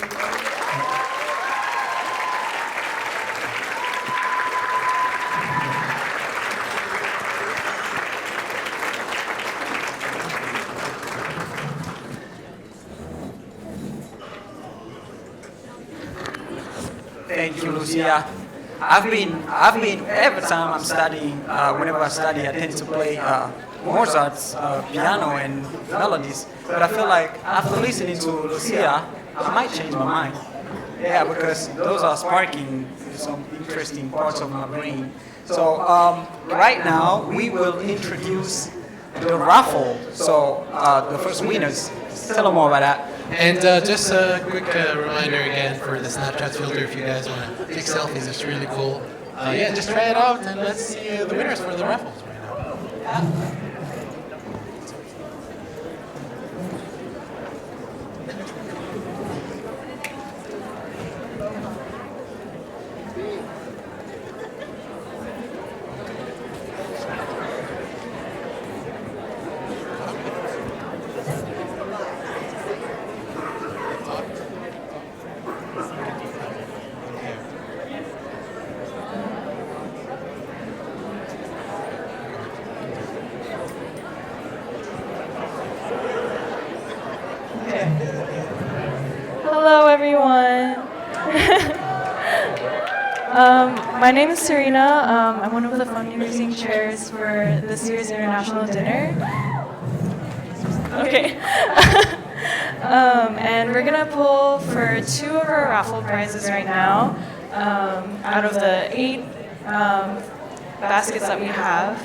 Thank you, Lucia. I've been every time I'm studying, whenever I study, I tend to play Mozart's piano and melodies. But I feel like after listening to Lucia, I might change my mind. Yeah, because those are sparking some interesting parts of my brain. So right now we will introduce the raffle. So the first winners. Tell them more about that. And just a quick reminder again for the Snapchat filter, if you guys want to take selfies, it's really cool. Yeah, just try it out and let's see the winners for the raffles right now. Hello, everyone. My name is Serena. I'm one of the fundraising chairs for this year's International Dinner. Okay. And we're going to pull for 2 of our raffle prizes right now out of the 8 baskets that we have.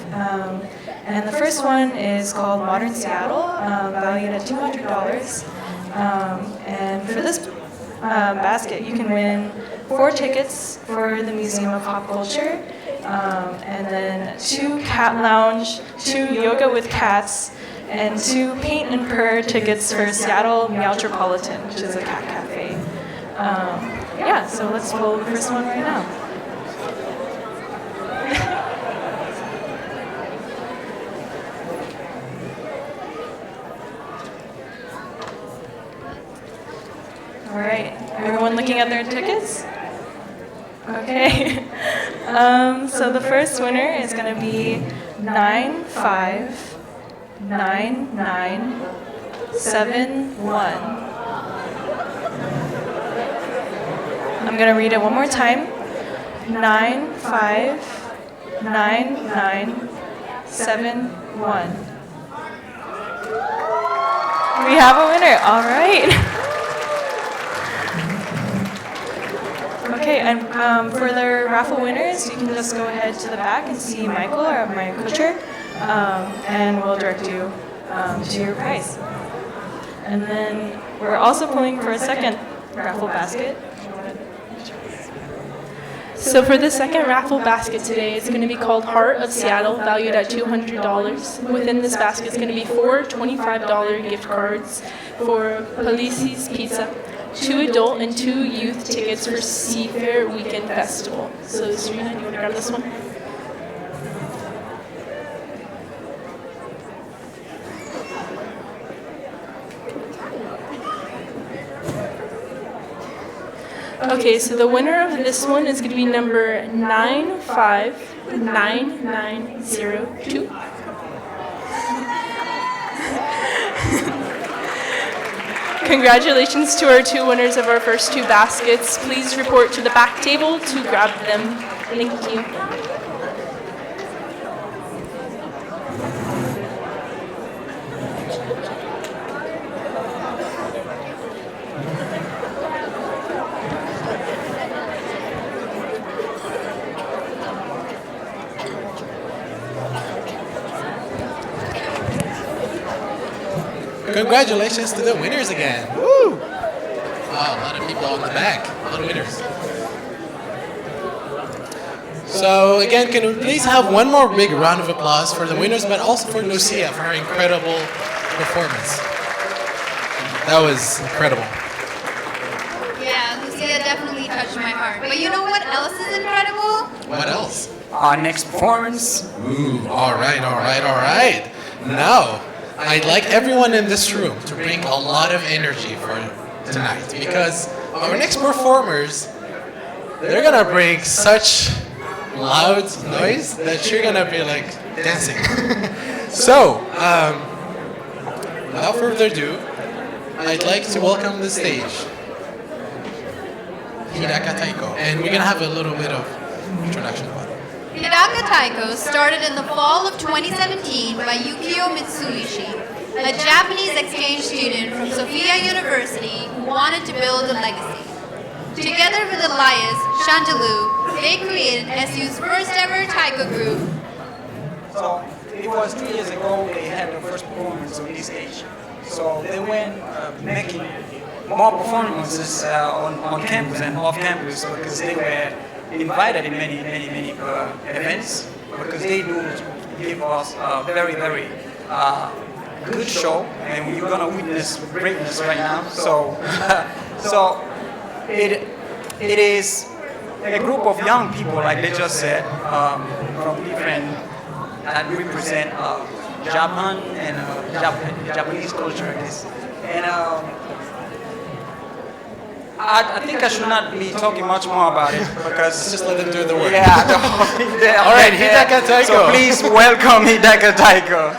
And the first one is called Modern Seattle, valued at $200. And for this basket, you can win 4 tickets for the Museum of Pop Culture, and then 2 cat lounge, 2 yoga with cats, and 2 paint and purr tickets for Seattle Meowtropolitan, which is a cat cafe. Yeah, so let's pull the first one right now. All right, everyone looking at their tickets? Okay. So the first winner is going to be 959971. I'm going to read it one more time. 959971. We have a winner. All right. Okay, and for the raffle winners, you can just go ahead to the back and see Michael or my coacher, and we'll direct you to your prize. And then we're also pulling for a second raffle basket. So for the second raffle basket today, it's going to be called Heart of Seattle, valued at $200. Within this basket is going to be 4 $25 gift cards for Palisi's Pizza, 2 adult and 2 youth tickets for Seafair Weekend Festival. So Serena, you want to grab this one? Okay, so the winner of this one is going to be number 959902. Congratulations to our 2 winners of our first 2 baskets. Please report to the back table to grab them. Thank you. Congratulations to the winners again. Woo! Wow, a lot of people on the back. A lot of winners. So again, can we please have one more big round of applause for the winners, but also for Lucia for her incredible performance. That was incredible. Yeah, Lucia definitely touched my heart. But you know what else is incredible? What else? Our next performance. Ooh, all right. Now, I'd like everyone in this room to bring a lot of energy for tonight because our next performers, they're gonna bring such loud noise that you're gonna be like dancing. So, without further ado, I'd like to welcome to the stage Hidaka Taiko, and we're gonna have a little bit of introduction about it. Hidaka Taiko started in the fall of 2017 by Yukio Mitsuishi, a Japanese exchange student from Sophia University who wanted to build a legacy. Together with Elias Chandelou, they created SU's first ever taiko group. So it was 2 years ago they had their first performance on this stage. So they went making more performances on campus and off campus because they were invited in many events because they do give us a very good show, and we're gonna witness greatness right now. So it is a group of young people, like they just said, from different that represent Japan and Japanese culture. And I think I should not be talking much more about it because just let them do the work. Yeah. All right, Hidaka Taiko. So please welcome Hidaka Taiko.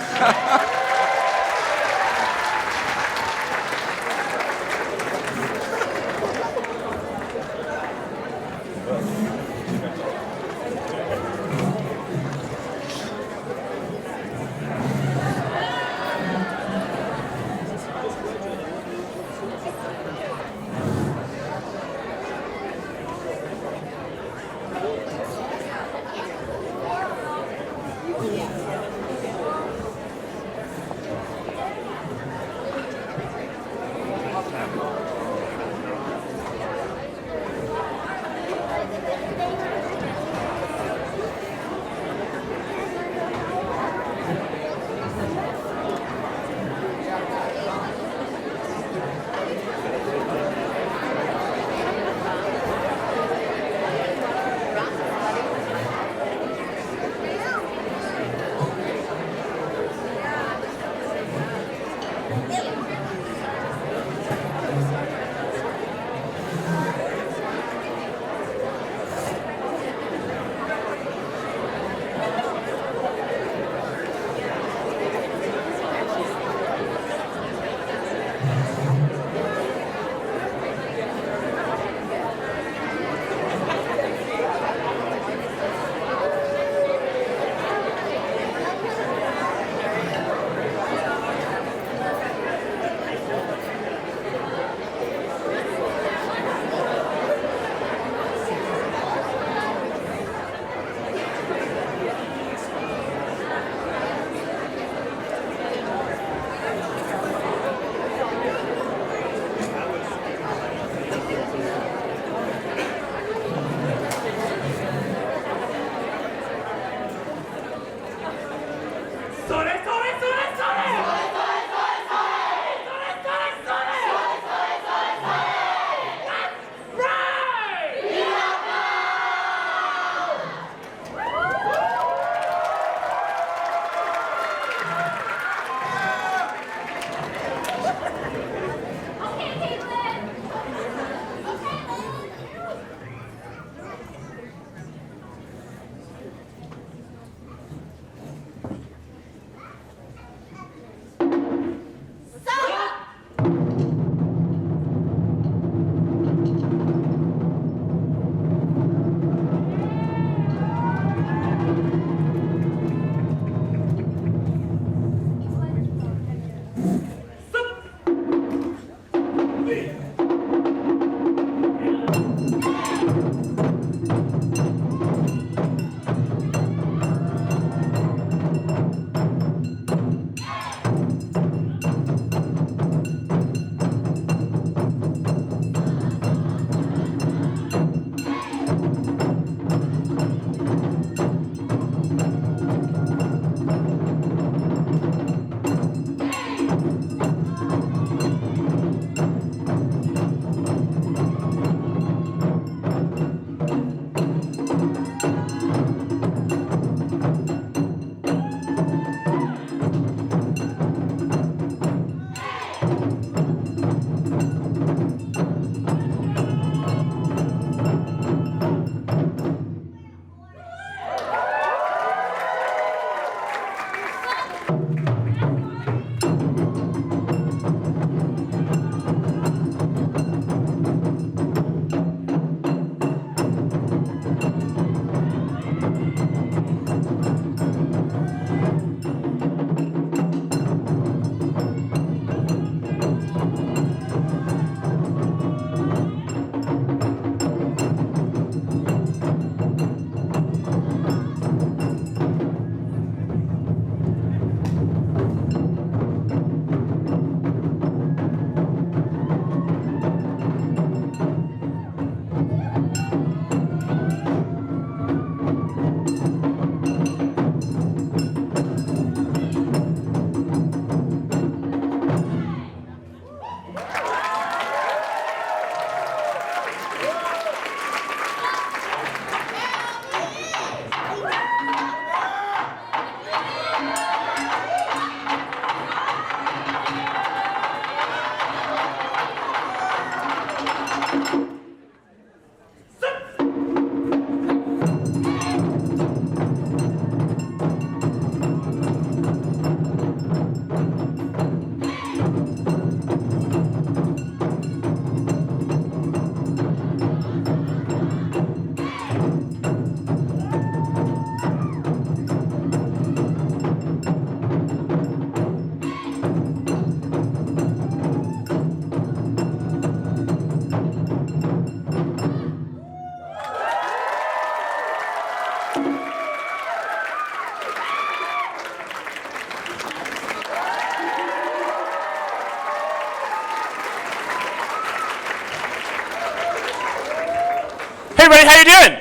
everybody, how you doing?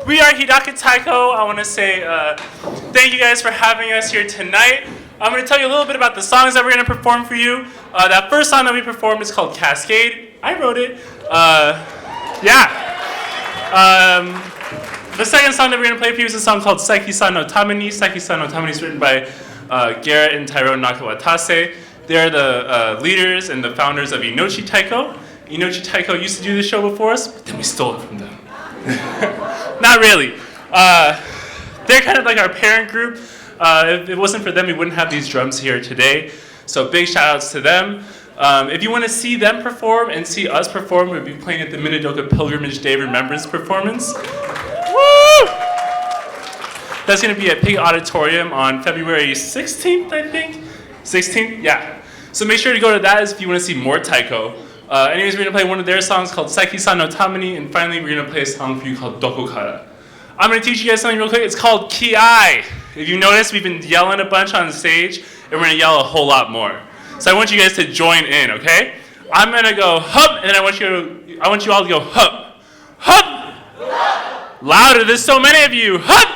We are Hidaka Taiko. I want to say thank you guys for having us here tonight. I'm going to tell you a little bit about the songs that we're going to perform for you. That first song that we performed is called Cascade. I wrote it. The second song that we're going to play for you is a song called Saiki-san no Tamani. Saiki-san no Tamani is written by Garrett and Tyrone Nakawatase. They're the leaders and the founders of Inochi Taiko. Inochi Taiko used to do this show before us, but then we stole it from them. Not really. They're kind of like our parent group. If it wasn't for them, we wouldn't have these drums here today. So big shout outs to them. If you want to see them perform and see us perform, we'll be playing at the Minidoka Pilgrimage Day Remembrance Performance. Woo! That's going to be at Pig Auditorium on February 16th, I think. 16th? Yeah. So make sure to go to that if you want to see more Taiko. Anyways, we're going to play one of their songs called Saiki-san no Tamani, and finally we're going to play a song for you called Doko Kara. I'm going to teach you guys something real quick. It's called Ki-ai. If you notice, we've been yelling a bunch on stage, and we're going to yell a whole lot more. So I want you guys to join in, okay? I'm going to go hup, and then I want you all to go hup. Hup! Louder, there's so many of you. Hup!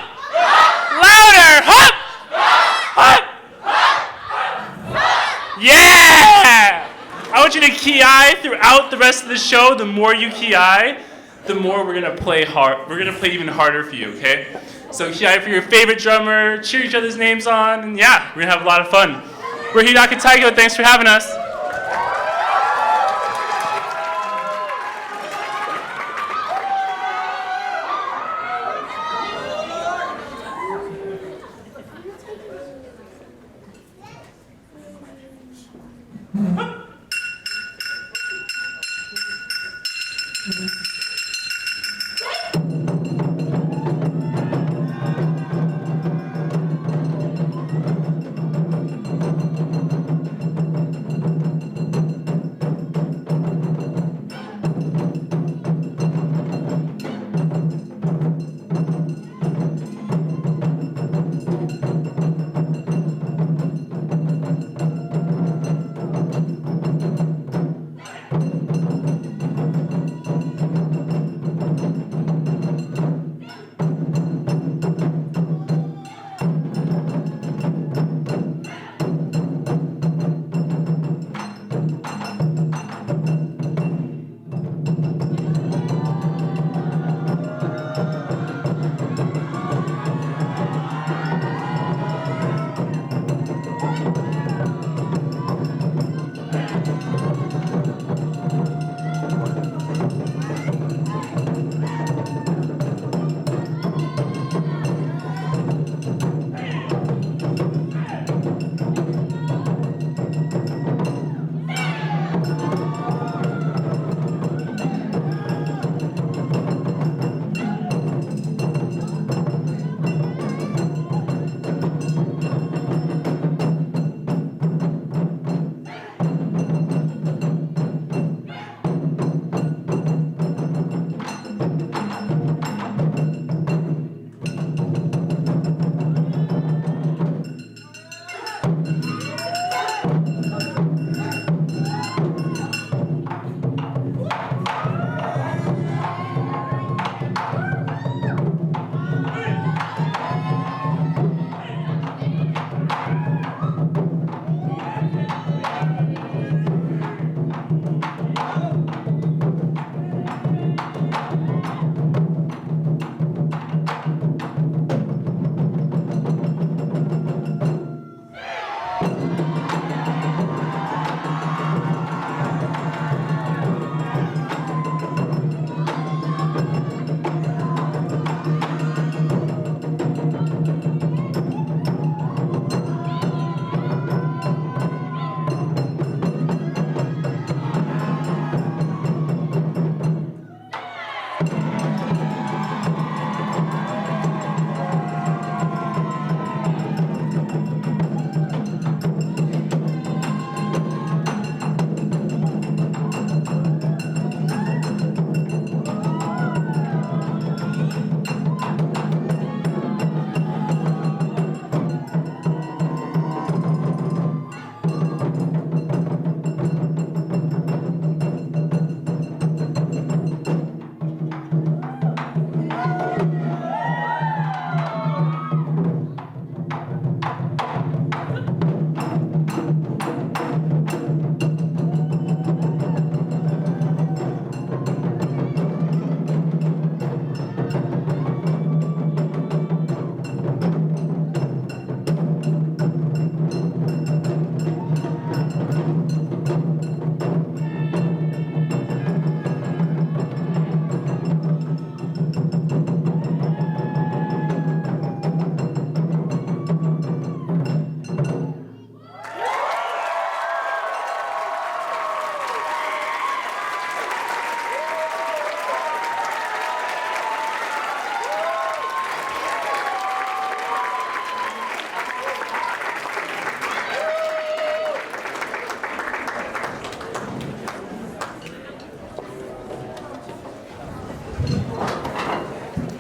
Louder! Hup! Hup! Yeah! I want you to ki-ai throughout the rest of the show. The more you ki-ai, the more we're gonna play hard. We're gonna play even harder for you, okay? So ki-ai for your favorite drummer, cheer each other's names on, and yeah, we're gonna have a lot of fun. We're Hidaka Taiko, thanks for having us.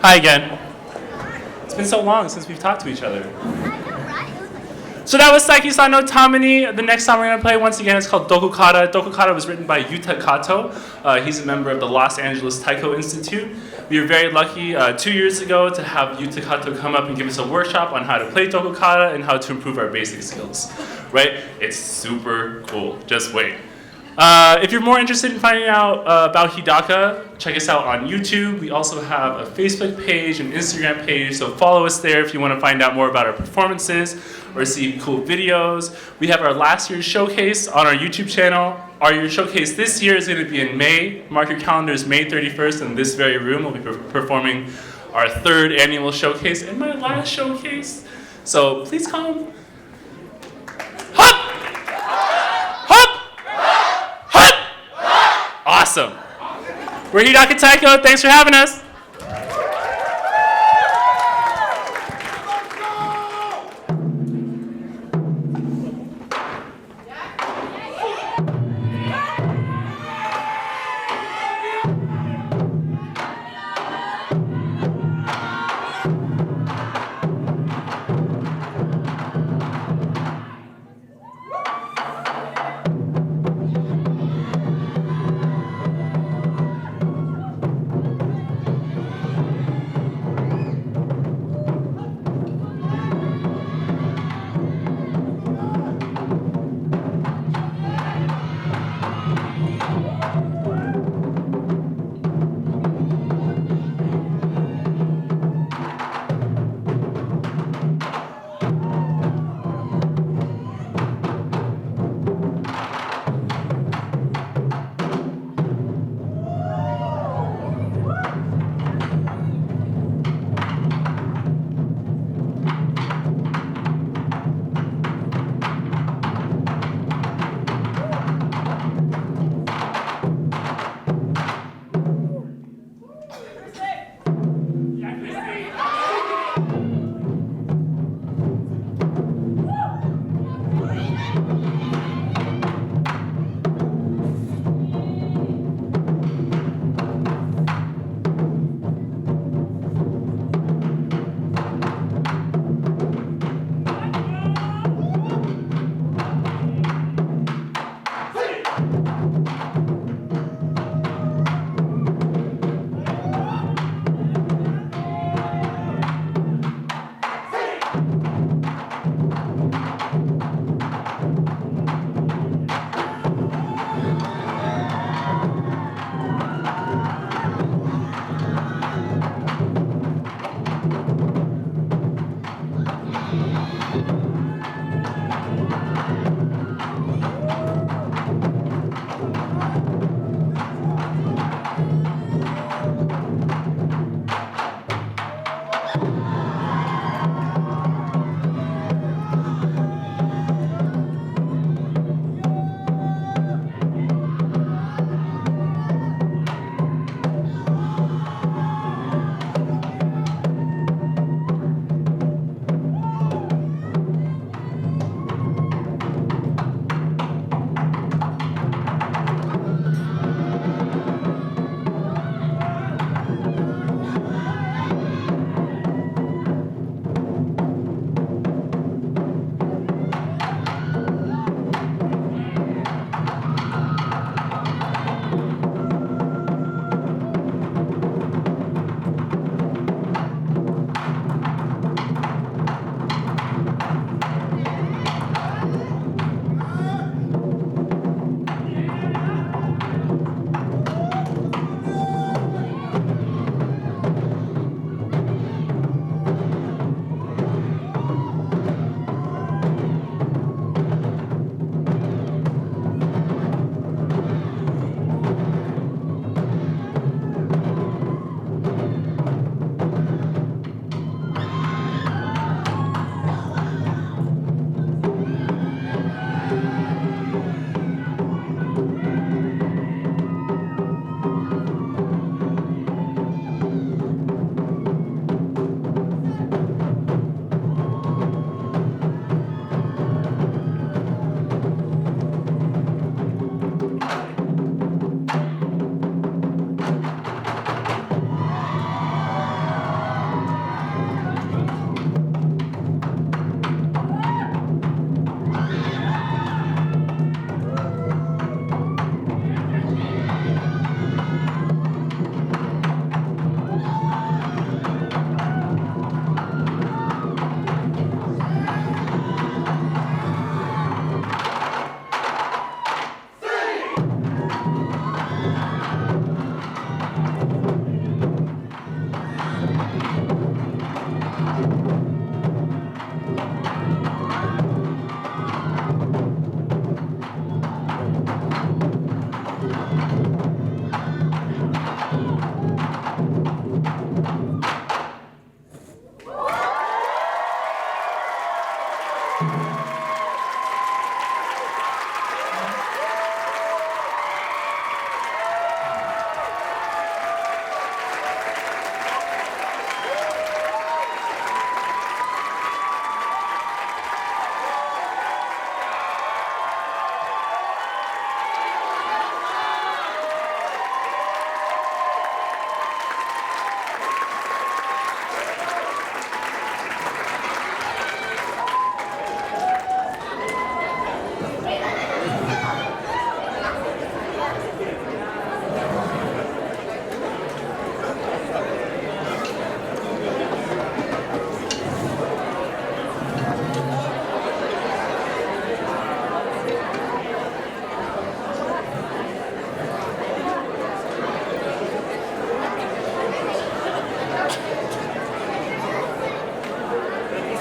Hi again. It's been so long since we've talked to each other. So that was Saiki-san no Tamani. The next song we're going to play, once again, is called Dokukara. Dokukara was written by Yuta Kato. He's a member of the Los Angeles Taiko Institute. We were very lucky 2 years ago to have Yuta Kato come up and give us a workshop on how to play Dokukara and how to improve our basic skills. Right? It's super cool. Just wait. If you're more interested in finding out about Hidaka, check us out on YouTube. We also have a Facebook page and Instagram page, so follow us there if you want to find out more about our performances or see cool videos. We have our last year's showcase on our YouTube channel. Our year showcase this year is going to be in May. Mark your calendars, May 31st in this very room. We'll be performing our third annual showcase and my last showcase. So please come. Awesome. We're Hidaka Taiko. Thanks for having us.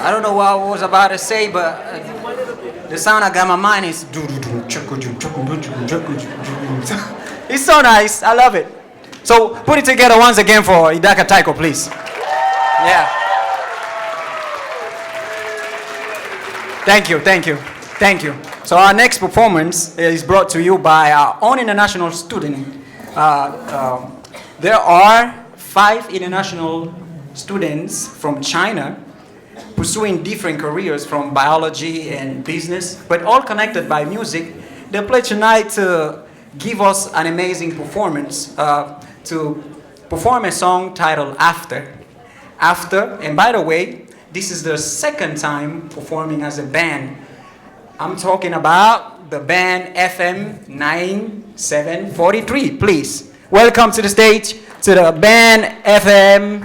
I don't know what I was about to say, but the sound I got in my mind is. It's so nice. I love it. So put it together once again for Hidaka Taiko, please. Yeah. Thank you, thank you, thank you. So our next performance is brought to you by our own international student. There are 5 international students from China pursuing different careers from biology and business, but all connected by music. They play tonight to give us an amazing performance, to perform a song titled After. After, and by the way, this is their second time performing as a band. I'm talking about the band FM 9743, please. Welcome to the stage to the band FM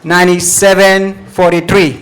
9743.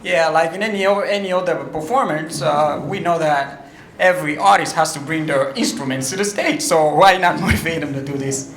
Yeah, like in any other performance, we know that every artist has to bring their instruments to the stage. So why not motivate them to do this?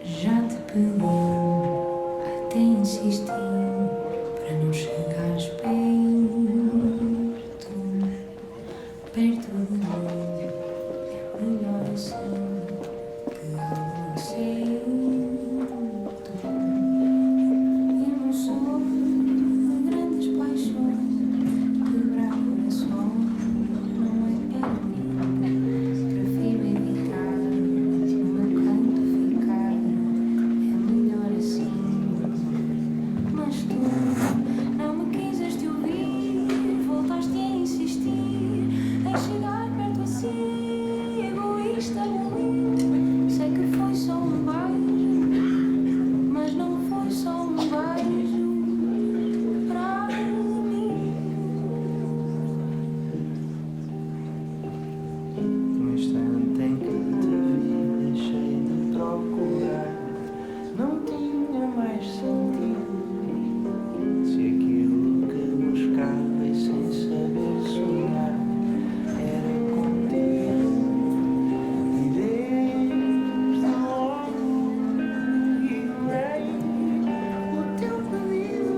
Já te pedi, até insisti, para não chegares perto de mim. É melhor assim, que algo sinto. Eu não sou de grandes paixões, quebrar corações não é para mim. Prefiro evitar no meu canto ficar. Mas tu não me quiseste ouvir, voltaste a insistir em chegar perto assim, egoísta ruim. Sei que foi só beijo, mas não foi só beijo para mim. No instante em que te vi, deixei de procurar. Não tinha mais sentido. Se aquilo que buscava e sem saber sonhar era contigo. E desde logo ignorei o teu pedido,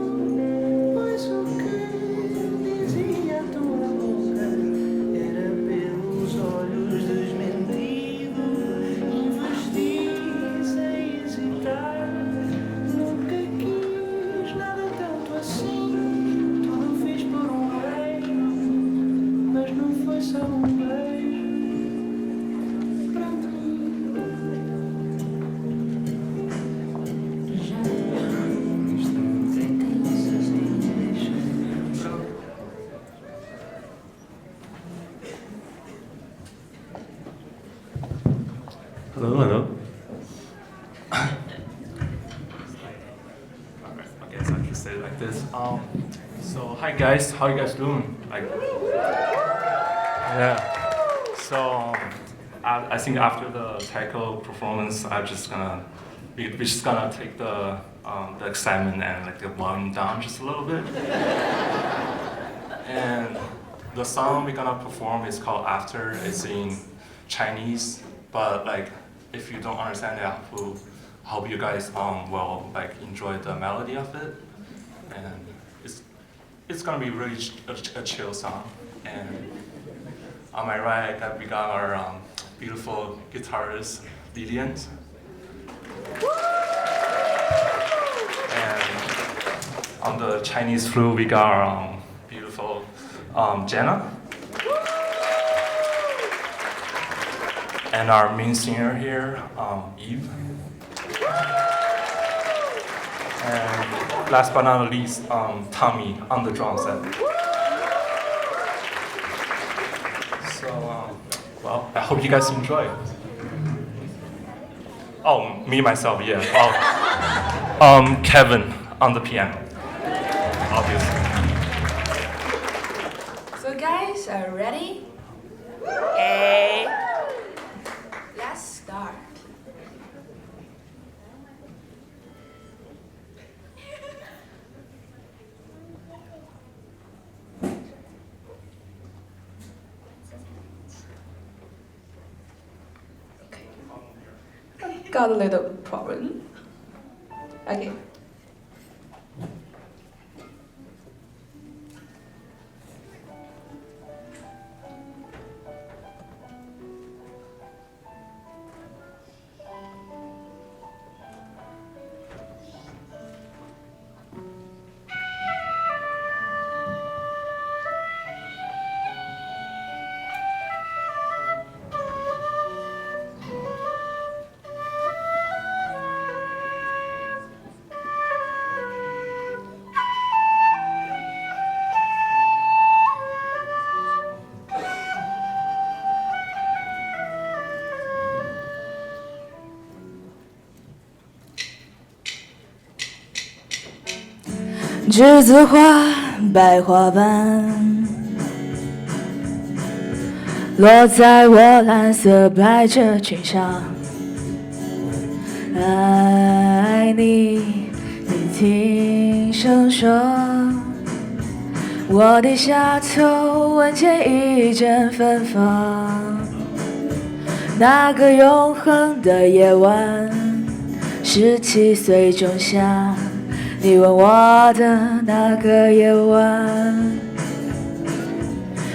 pois o que dizia a tua boca era pelos olhos desmentido. Investi sem hesitar. Nunca quis nada tanto assim. Tudo fiz por beijo, mas não foi só beijo para mim. Já instante em que insististe. Hello, hello. Alright, okay, so I can say it like this. So hi guys, how you guys doing? Like, yeah. So I think after the taiko performance, I'm just gonna we're just gonna take the excitement and like the volume down just a little bit. And the song we're gonna perform is called After. It's in Chinese, but like if you don't understand it, I hope you guys will like enjoy the melody of it. And it's gonna be really a chill song. And on my right, we got our beautiful guitarist, Lilian. And on the Chinese flute, we got our beautiful Jenna. And our main singer here, Eve. And last but not least, Tommy on the drum set. So, well, I hope you guys enjoy. Oh, me myself, yeah. Kevin on the piano, obviously. So guys, are you ready? Okay. Let's start. Got a little problem. Okay.栀子花，白花瓣，落在我蓝色百褶裙上。爱你，你轻声说。我低下头，闻见一阵芬芳。那个永恒的夜晚，17岁仲夏。你吻我的那个夜晚，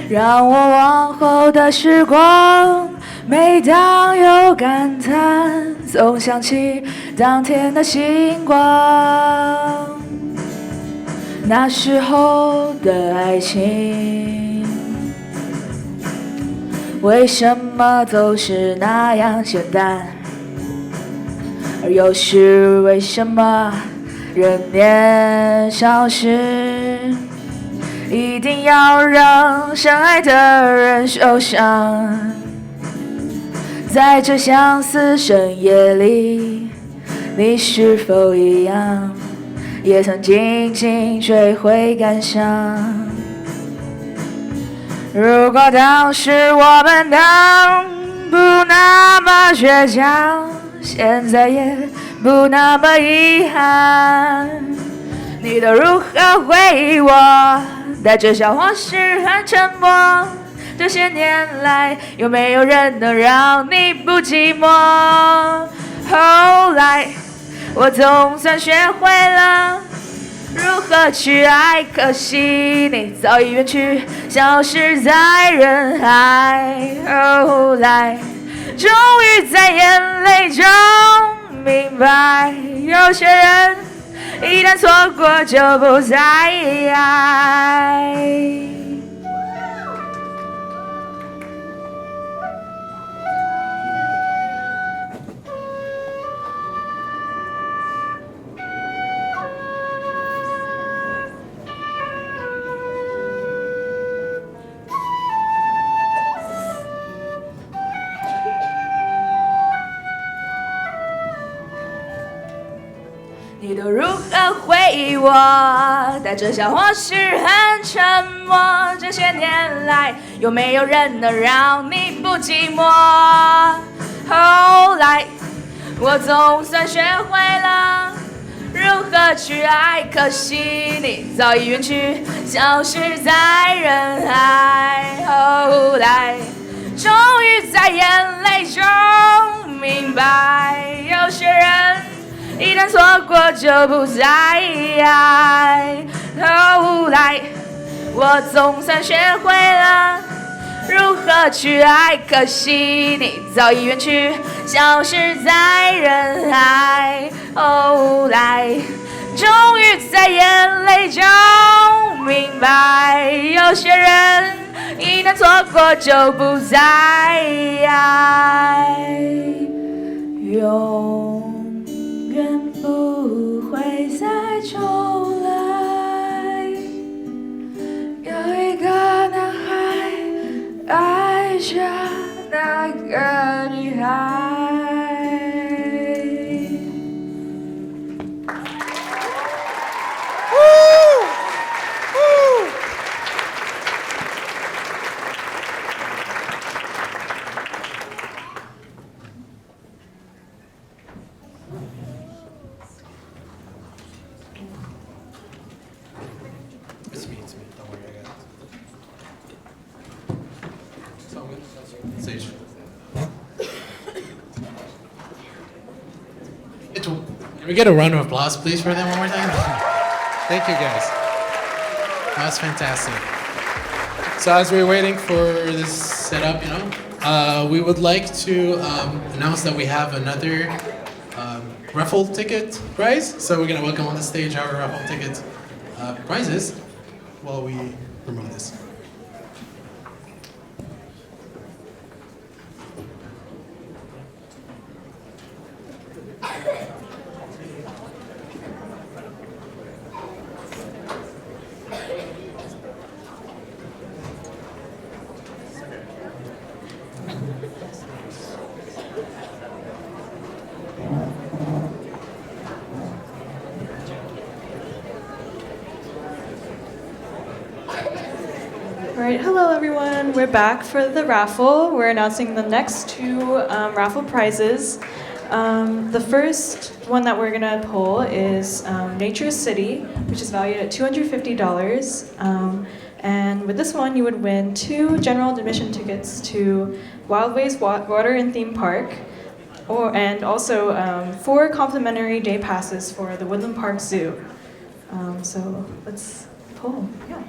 让我往后的时光，每当有感叹，总想起当天的星光。那时候的爱情，为什么总是那样简单？而又是为什么？人年少时，一定要让深爱的人受伤。在这相思深夜里，你是否一样，也曾静静追悔感伤？如果当时我们能不那么倔强，现在也不那么遗憾，你都如何回忆我？带着笑或是很沉默。这些年来，有没有人能让你不寂寞？后来，我总算学会了如何去爱，可惜你早已远去，消失在人海。后来，终于在眼泪中明白，有些人一旦错过就不再爱。你都如何回忆我？带着笑或是很沉默。这些年来，有没有人能让你不寂寞？后来，我总算学会了如何去爱，可惜你早已远去，消失在人海。后来，终于在眼泪中明白，有些人一旦错过就不再爱。后来，我总算学会了如何去爱，可惜你早已远去，消失在人海。后来，终于在眼泪中明白，有些人一旦错过就不再爱，永远不会再重来。有一个男孩爱着那个女孩。It's me. Don't worry, I got it. So I'm good. Sage. Can we get a round of applause, please, for them one more time? Thank you, guys. That was fantastic. So as we're waiting for this setup, we would like to announce that we have another raffle ticket prize. So we're gonna welcome on the stage our raffle ticket prizes while we promote this. Alright, hello everyone. We're back for the raffle. We're announcing the next two raffle prizes. The first one that we're gonna pull is Nature City, which is valued at $250. And with this one, you would win 2 general admission tickets to Wildways Water and Theme Park, and also 4 complimentary day passes for the Woodland Park Zoo. So let's pull. Yeah.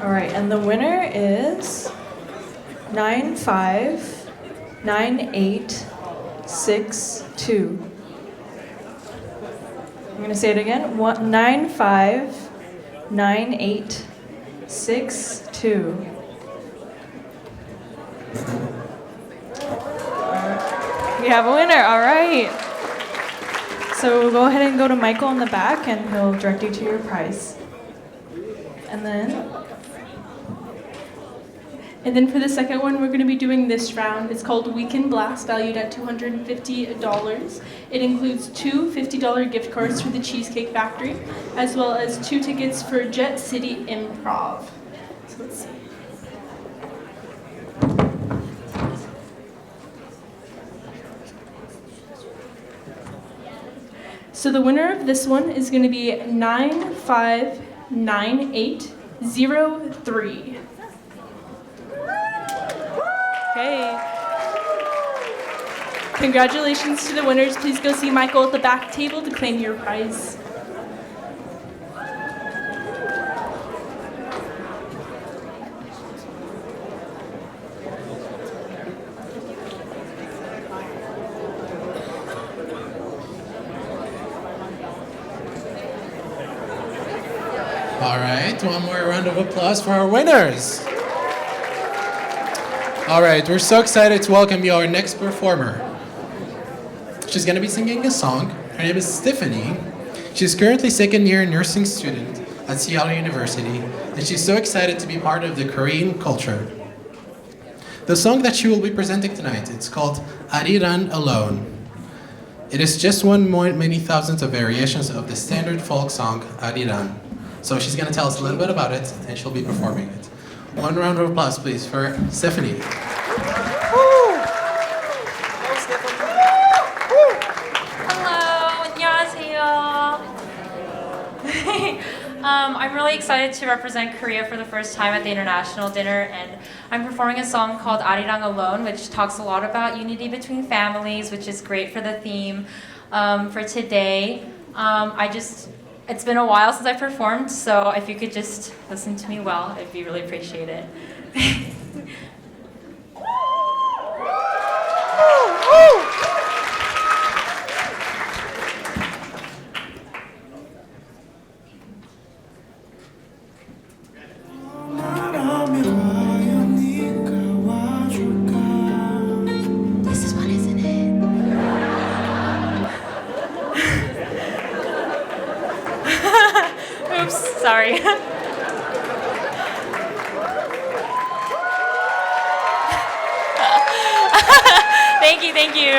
All right, and the winner is 959862. I'm going to say it again. 959862. We have a winner. All right. So go ahead and go to Michael in the back, and he'll direct you to your prize. And then for the second one, we're going to be doing this round. It's called Weekend Blast, valued at $250. It includes 2 $50 gift cards for the Cheesecake Factory, as well as 2 tickets for Jet City Improv. So let's see. So the winner of this one is going to be 959803. Okay. Congratulations to the winners. Please go see Michael at the back table to claim your prize. All right, one more round of applause for our winners. All right, we're so excited to welcome you, our next performer. She's gonna be singing a song. Her name is Stephanie. She's currently second-year nursing student at Seattle University, and she's so excited to be part of the Korean culture. The song that she will be presenting tonight, it's called Ariran Alone. It is just one more many thousands of variations of the standard folk song Arirang. So she's going to tell us a little bit about it, and she'll be performing it. One round of applause, please, for Stephanie. Hello, 안녕하세요. I'm really excited to represent Korea for the first time at the international dinner, and I'm performing a song called Arirang Alone, which talks a lot about unity between families, which is great for the theme for today. It's been a while since I performed, so if you could just listen to me well, I'd be really appreciated. This is one, isn't it? Oops, sorry. Thank you.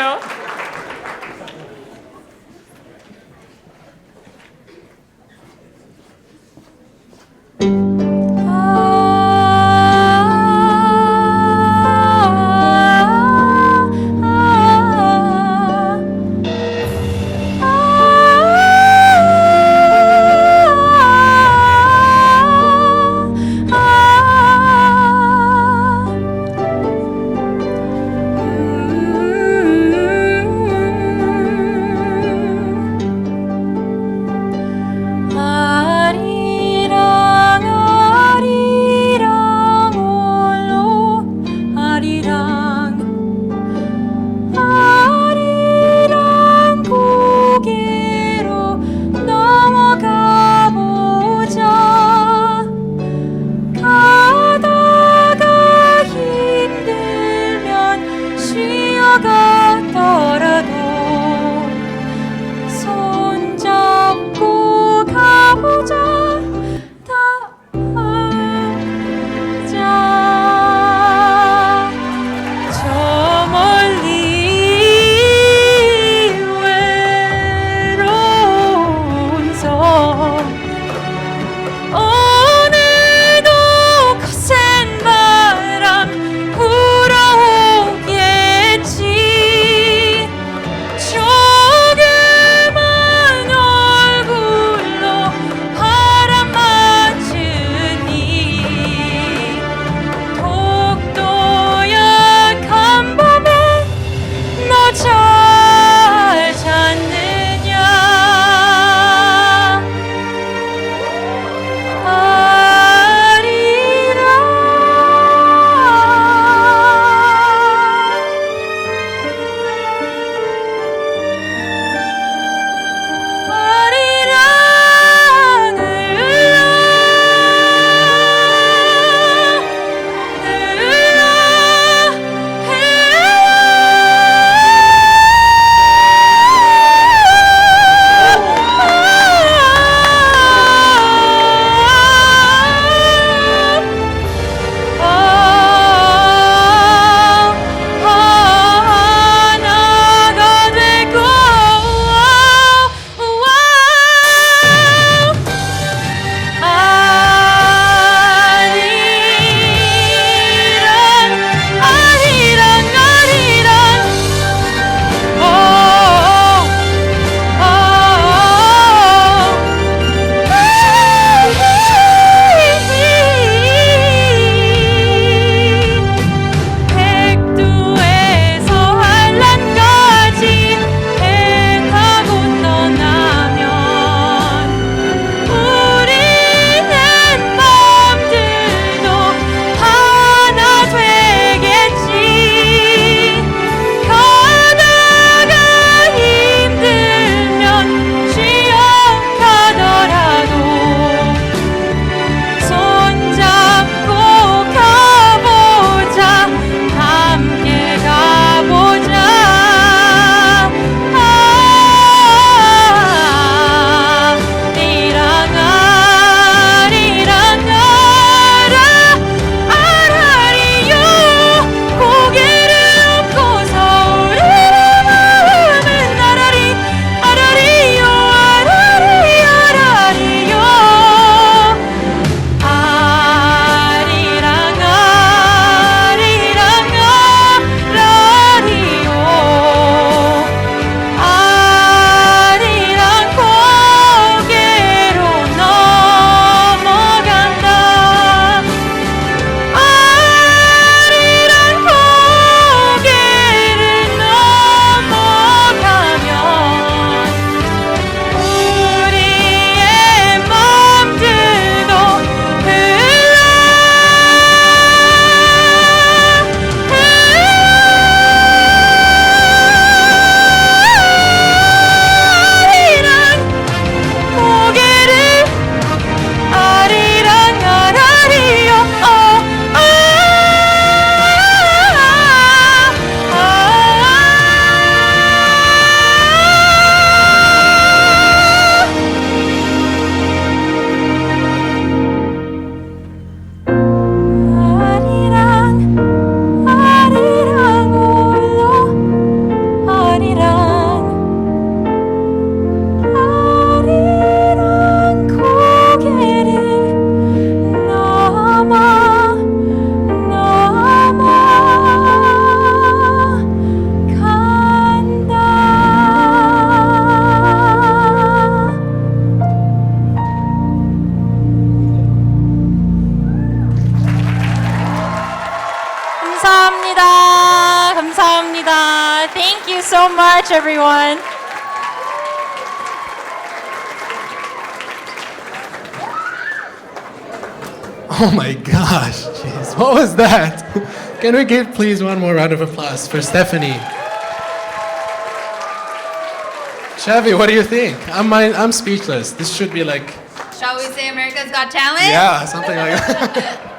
Thank you so much, everyone. Oh my gosh, jeez, what was that? Can we give please one more round of applause for Stephanie? Chevy, what do you think? I'm speechless. This should be like, Shall we say America's Got Talent? yeah, something like that.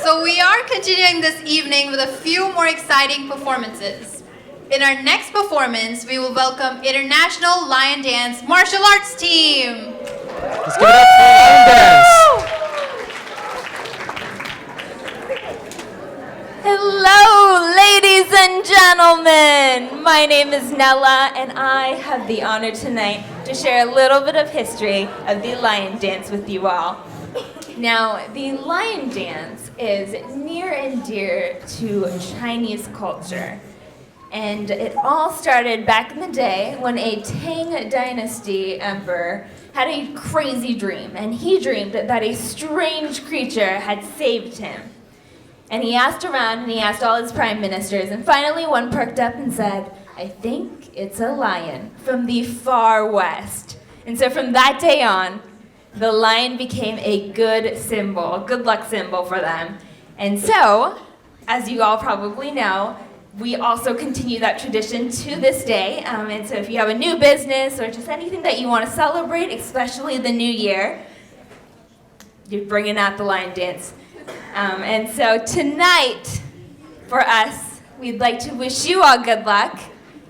So we are continuing this evening with a few more exciting performances. In our next performance, we will welcome International Lion Dance Martial Arts Team. Let's give it up for Lion Dance. Hello, ladies and gentlemen. My name is Nella, and I have the honor tonight to share a little bit of history of the lion dance with you all. Now, the lion dance is near and dear to Chinese culture. And it all started back in the day when a Tang Dynasty emperor had a crazy dream. And he dreamed that a strange creature had saved him. And he asked around and he asked all his prime ministers. And finally one perked up and said, I think it's a lion from the far west. And so from that day on, the lion became a good symbol, a good luck symbol for them. And so, as you all probably know, we also continue that tradition to this day. And so if you have a new business or just anything that you want to celebrate, especially the new year, you're bringing out the lion dance. And so tonight, for us, we'd like to wish you all good luck.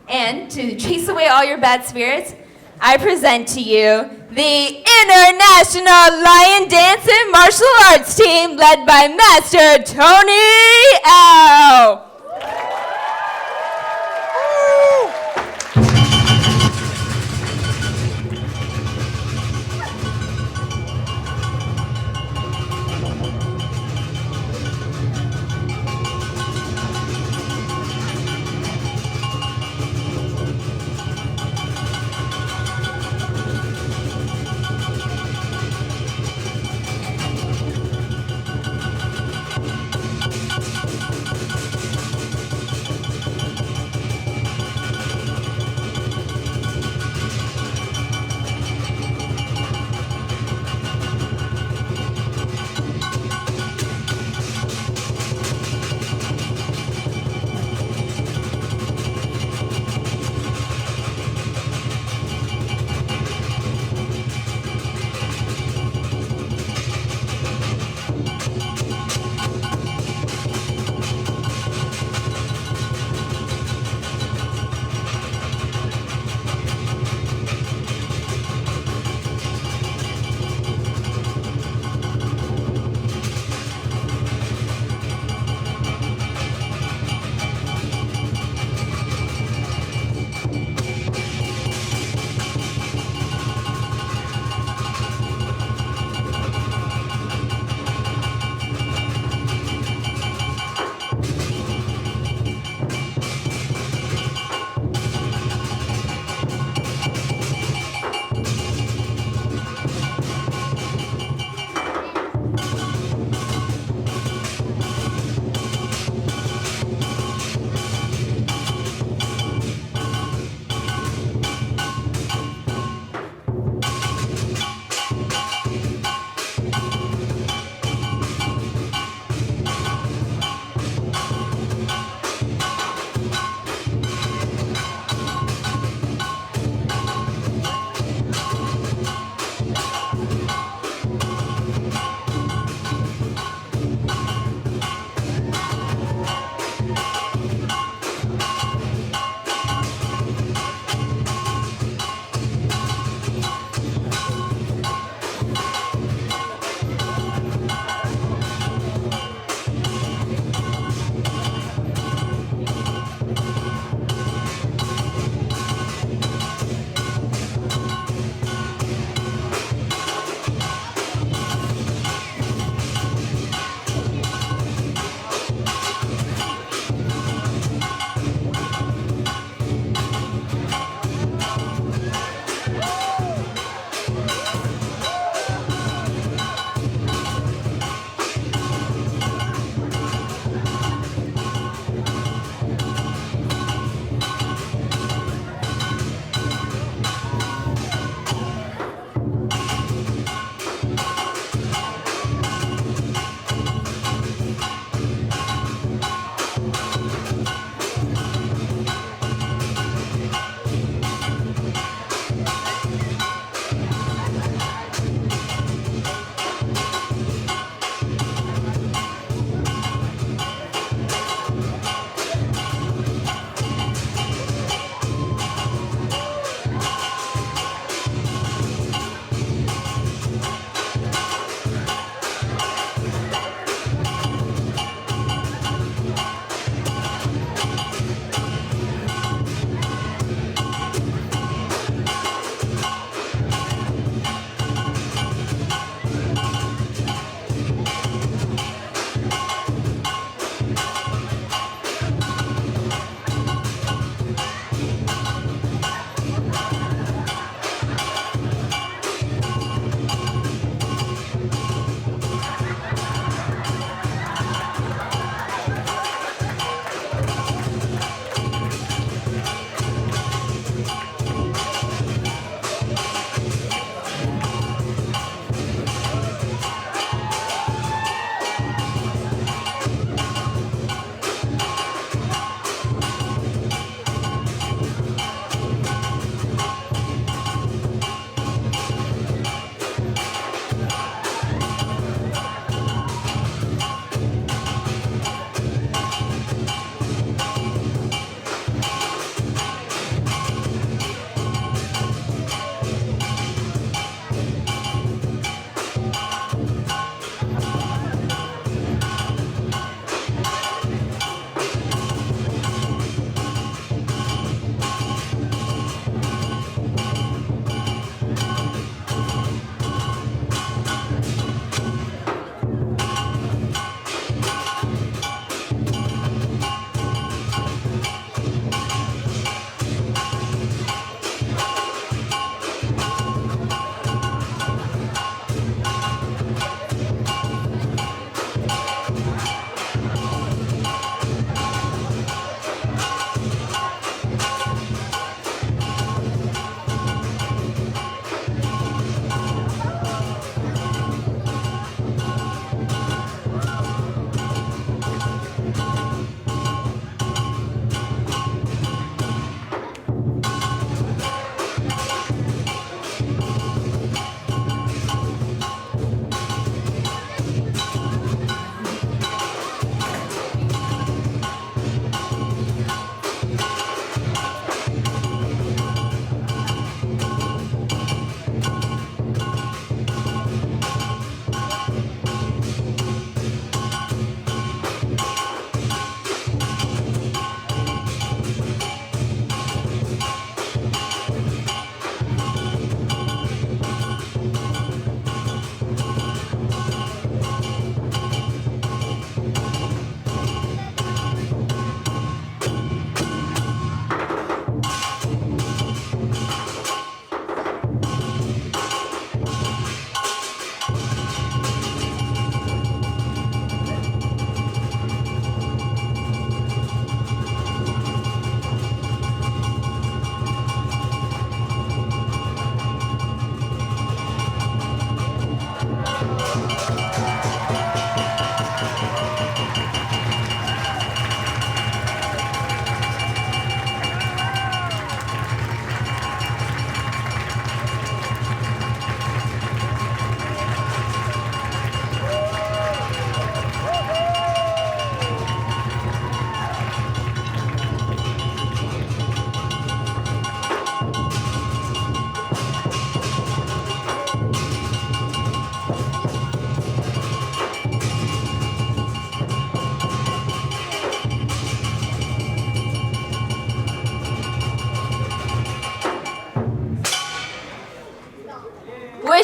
And to chase away all your bad spirits, I present to you the International Lion Dance and Martial Arts Team led by Master Tony Au.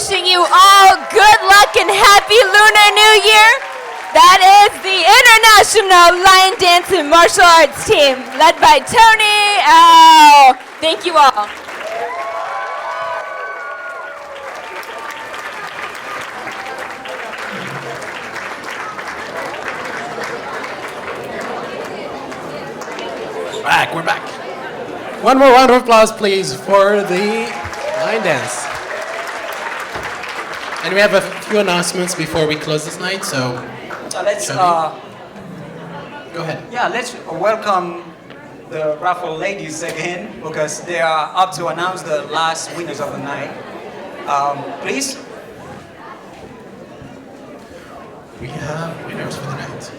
wishing you all good luck and happy Lunar New Year. That is the International Lion Dance and Martial Arts team, led by Tony Au. Thank you all. We're back. One more round of applause, please, for the line dance. And we have a few announcements before we close this night, so let's go ahead. Yeah, let's welcome the raffle ladies again because they are up to announce the last winners of the night. Please. We have winners for the night.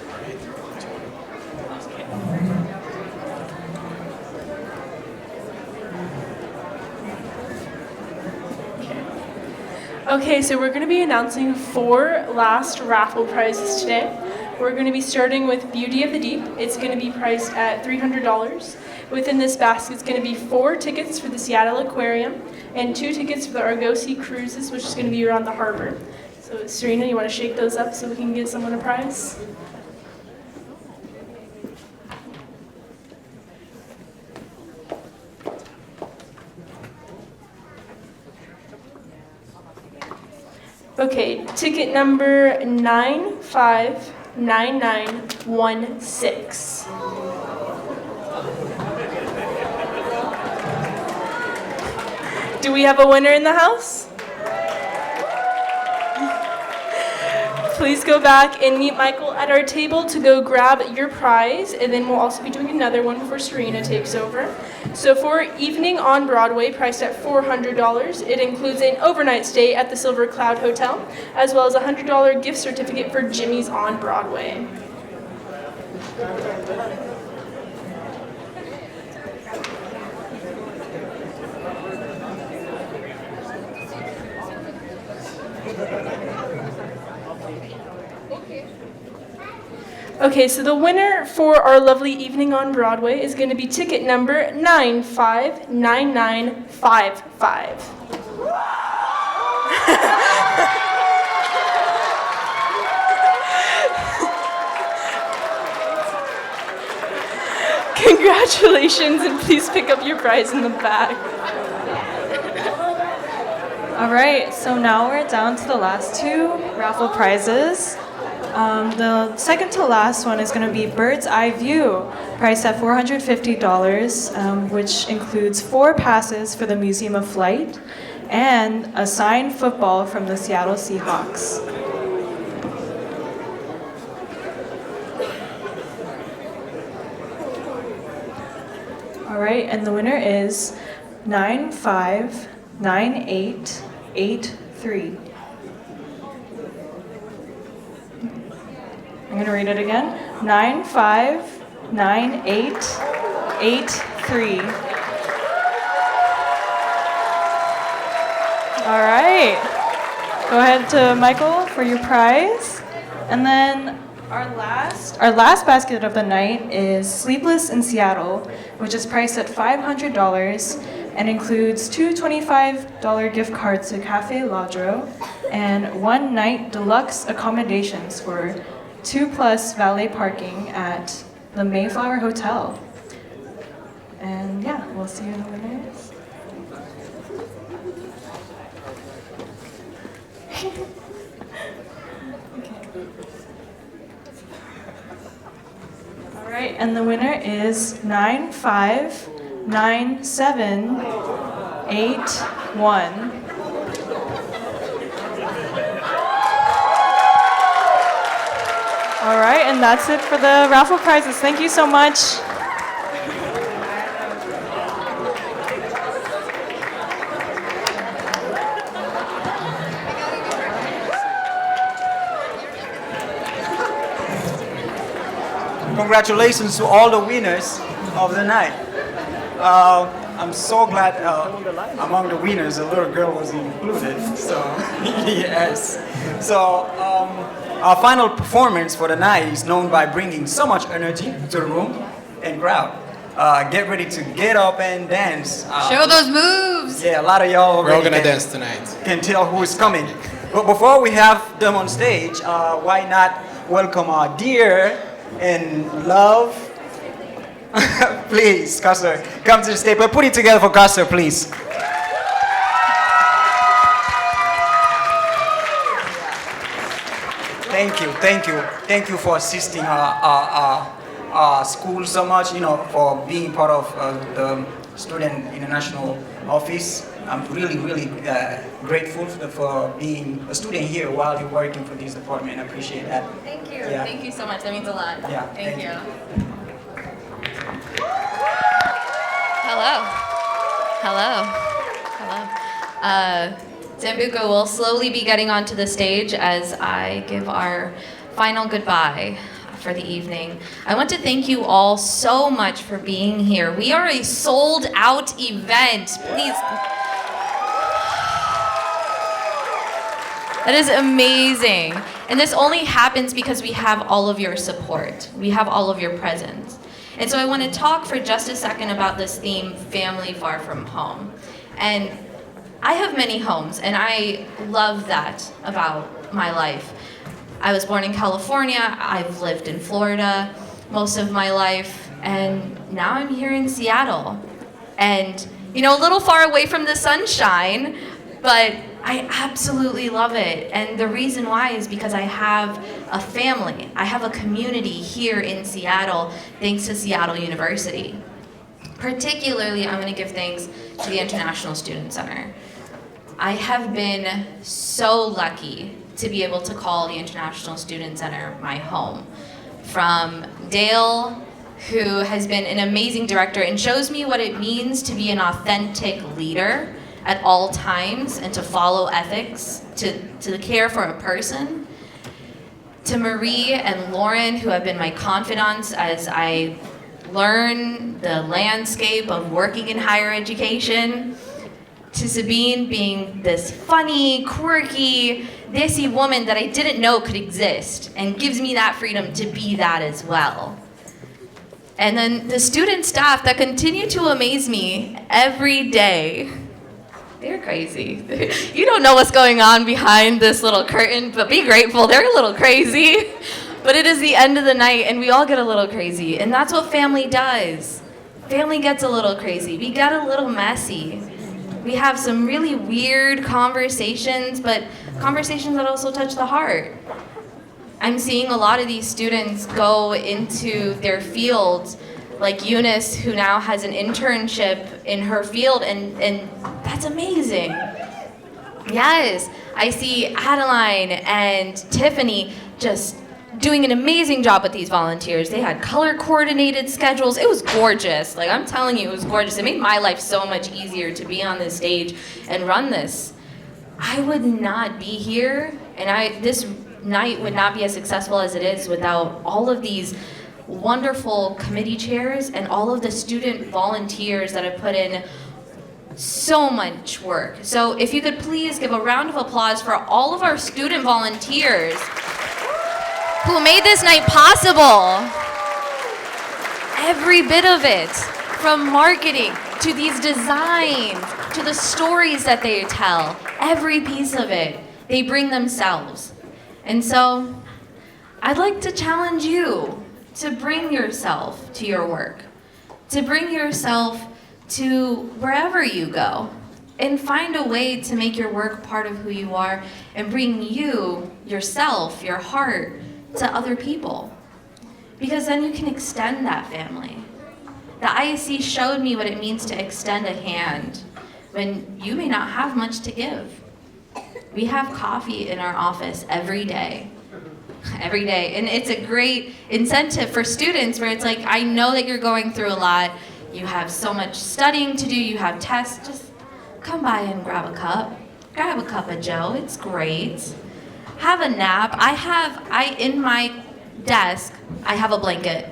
Okay, so we're going to be announcing 4 last raffle prizes today. We're going to be starting with Beauty of the Deep. It's going to be priced at $300. Within this basket is going to be 4 tickets for the Seattle Aquarium and 2 tickets for the Argosy Cruises, which is going to be around the harbor. So Serena, you want to shake those up so we can get someone a prize? Okay, ticket number 959916. Do we have a winner in the house? Please go back and meet Michael at our table to go grab your prize, and then we'll also be doing another one before Serena takes over. So for Evening on Broadway, priced at $400, it includes an overnight stay at the Silver Cloud Hotel, as well as a $100 gift certificate for Jimmy's on Broadway. Okay, so the winner for our lovely Evening on Broadway is going to be ticket number 959955. Congratulations, and please pick up your prize in the back. All right, so now we're down to the last 2 raffle prizes. The second to last one is going to be Bird's Eye View, priced at $450, which includes 4 passes for the Museum of Flight and a signed football from the Seattle Seahawks. All right, and the winner is 959883. I'm going to read it again. 959883. All right. Go ahead to Michael for your prize. And then our last basket of the night is Sleepless in Seattle, which is priced at $500 and includes 2 $25 gift cards to Cafe Ladro and 1 night deluxe accommodations for 2+ valet parking at the Mayflower Hotel. And yeah, we'll see you in the winners. All right, and the winner is 959781. All right, and that's it for the raffle prizes. Thank you so much. Congratulations to all the winners of the night. I'm so glad among the winners a little girl was included. So yes. So our final performance for the night is known by bringing so much energy to the room and crowd. get ready to get up and dance. Show those moves. Yeah, a lot of y'all We're all already gonna can- dance tonight. Can tell who is coming. But before we have them on stage, why not welcome our dear and love? Please, Custer, come to the stage. But put it together for Custer, please. Thank you for assisting our school so much. For being part of the Student International Office. I'm really grateful for being a student here while you're working for this department. I appreciate that. Thank you. Yeah. Thank you so much. That means a lot. Yeah, Thank thank you. Hello. Zambuco will slowly be getting onto the stage as I give our final goodbye for the evening. I want to thank you all so much for being here. We are a sold out event. Please. That is amazing. And this only happens because we have all of your support. We have all of your presence. And so I want to talk for just a second about this theme, family far from home. And I have many homes, and I love that about my life. I was born in California. I've lived in Florida most of my life, and now I'm here in Seattle. And, a little far away from the sunshine, but I absolutely love it. And the reason why is because I have a family. I have a community here in Seattle, thanks to Seattle University. Particularly, I'm going to give thanks to the International Student Center. I have been so lucky to be able to call the International Student Center my home. From Dale, who has been an amazing director and shows me what it means to be an authentic leader at all times and to follow ethics, to care for a person, to Marie and Lauren, who have been my confidants as I learn the landscape of working in higher education, to Sabine being this funny, quirky, desi woman that I didn't know could exist and gives me that freedom to be that as well. And then the student staff that continue to amaze me every day. They're crazy. You don't know what's going on behind this little curtain, but be grateful, they're a little crazy. But it is the end of the night and we all get a little crazy. And that's what family does. Family gets a little crazy. We get a little messy. We have some really weird conversations, but conversations that also touch the heart. I'm seeing a lot of these students go into their fields, like Eunice, who now has an internship in her field, and that's amazing. Yes, I see Adeline and Tiffany just doing an amazing job with these volunteers. They had color-coordinated schedules. It was gorgeous. Like, I'm telling you, it was gorgeous. It made my life so much easier to be on this stage and run this. I would not be here, and this night would not be as successful as it is without all of these wonderful committee chairs and all of the student volunteers that have put in so much work. So if you could please give a round of applause for all of our student volunteers who made this night possible. Every bit of it, from marketing to these designs to the stories that they tell, every piece of it, they bring themselves. And so I'd like to challenge you to bring yourself to your work, to bring yourself to wherever you go, and find a way to make your work part of who you are and bring you, yourself, your heart, to other people. Because then you can extend that family. The ISC showed me what it means to extend a hand when you may not have much to give. We have coffee in our office every day. Every day. And it's a great incentive for students where it's like, I know that you're going through a lot. You have so much studying to do. You have tests. Just come by and grab a cup. Grab a cup of Joe. It's great. Have a nap. In my desk, I have a blanket.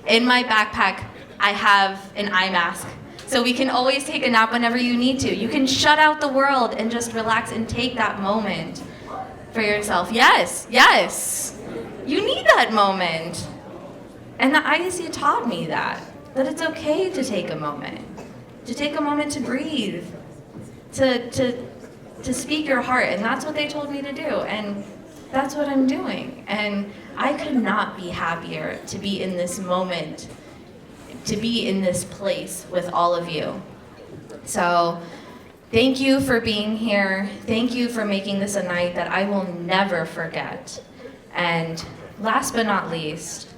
In my backpack, I have an eye mask. So we can always take a nap whenever you need to. You can shut out the world and just relax and take that moment for yourself. Yes, yes. You need that moment. And the ISC taught me that. that it's okay to take a moment to breathe, to speak your heart, and that's what they told me to do, and that's what I'm doing. And I could not be happier to be in this moment, to be in this place with all of you. So thank you for being here. Thank you for making this a night that I will never forget. And last but not least,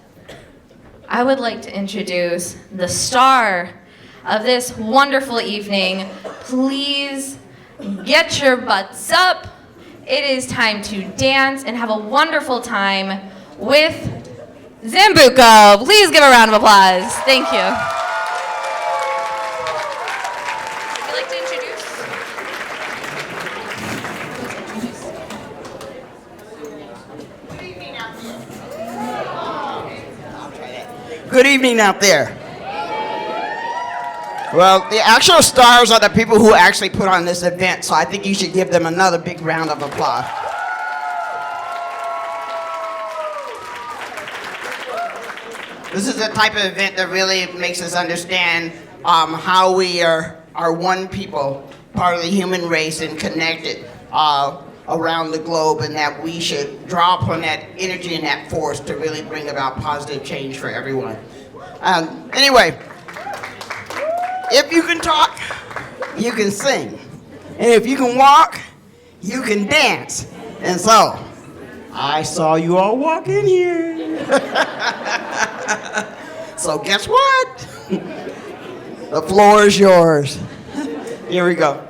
I would like to introduce the star of this wonderful evening. Please get your butts up. It is time to dance and have a wonderful time with Zambuco. Please give a round of applause. Thank you. Would you like to introduce? Good evening out there. Well, the actual stars are the people who actually put on this event, so I think you should give them another big round of applause. This is the type of event that really makes us understand how we are one people, part of the human race, and connected around the globe, and that we should draw upon that energy and that force to really bring about positive change for everyone. Anyway, if you can talk, you can sing. And if you can walk, you can dance. And so, I saw you all walk in here. So guess what? The floor is yours. Here we go.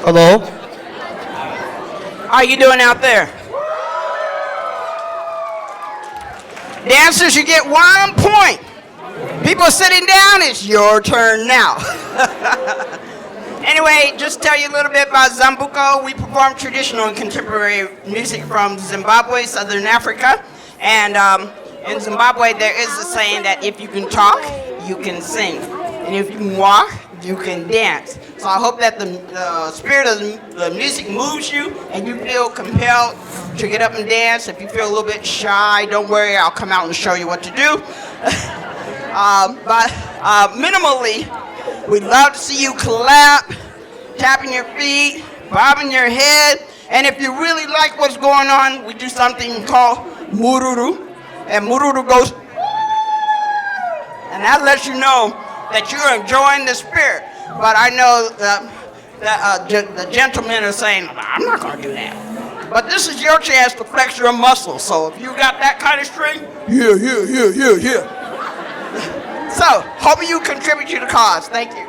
Hello? How you doing out there? Dancers, you get 1 point. People sitting down, it's your turn now. Anyway, just tell you a little bit about Zambuco. We perform traditional and contemporary music from Zimbabwe, Southern Africa. And in Zimbabwe, there is a saying that if you can talk, you can sing. And if you can walk, you can dance. So I hope that the spirit of the music moves you and you feel compelled to get up and dance. If you feel a little bit shy, don't worry, I'll come out and show you what to do. But minimally, we'd love to see you clap, tapping your feet, bobbing your head. And if you really like what's going on, we do something called mururu. And mururu goes, and that lets you know that you're enjoying the spirit. But I know that the gentlemen are saying, I'm not going to do that. But this is your chance to flex your muscles. So if you got that kind of strength, yeah. So, hope you contribute to the cause. Thank you.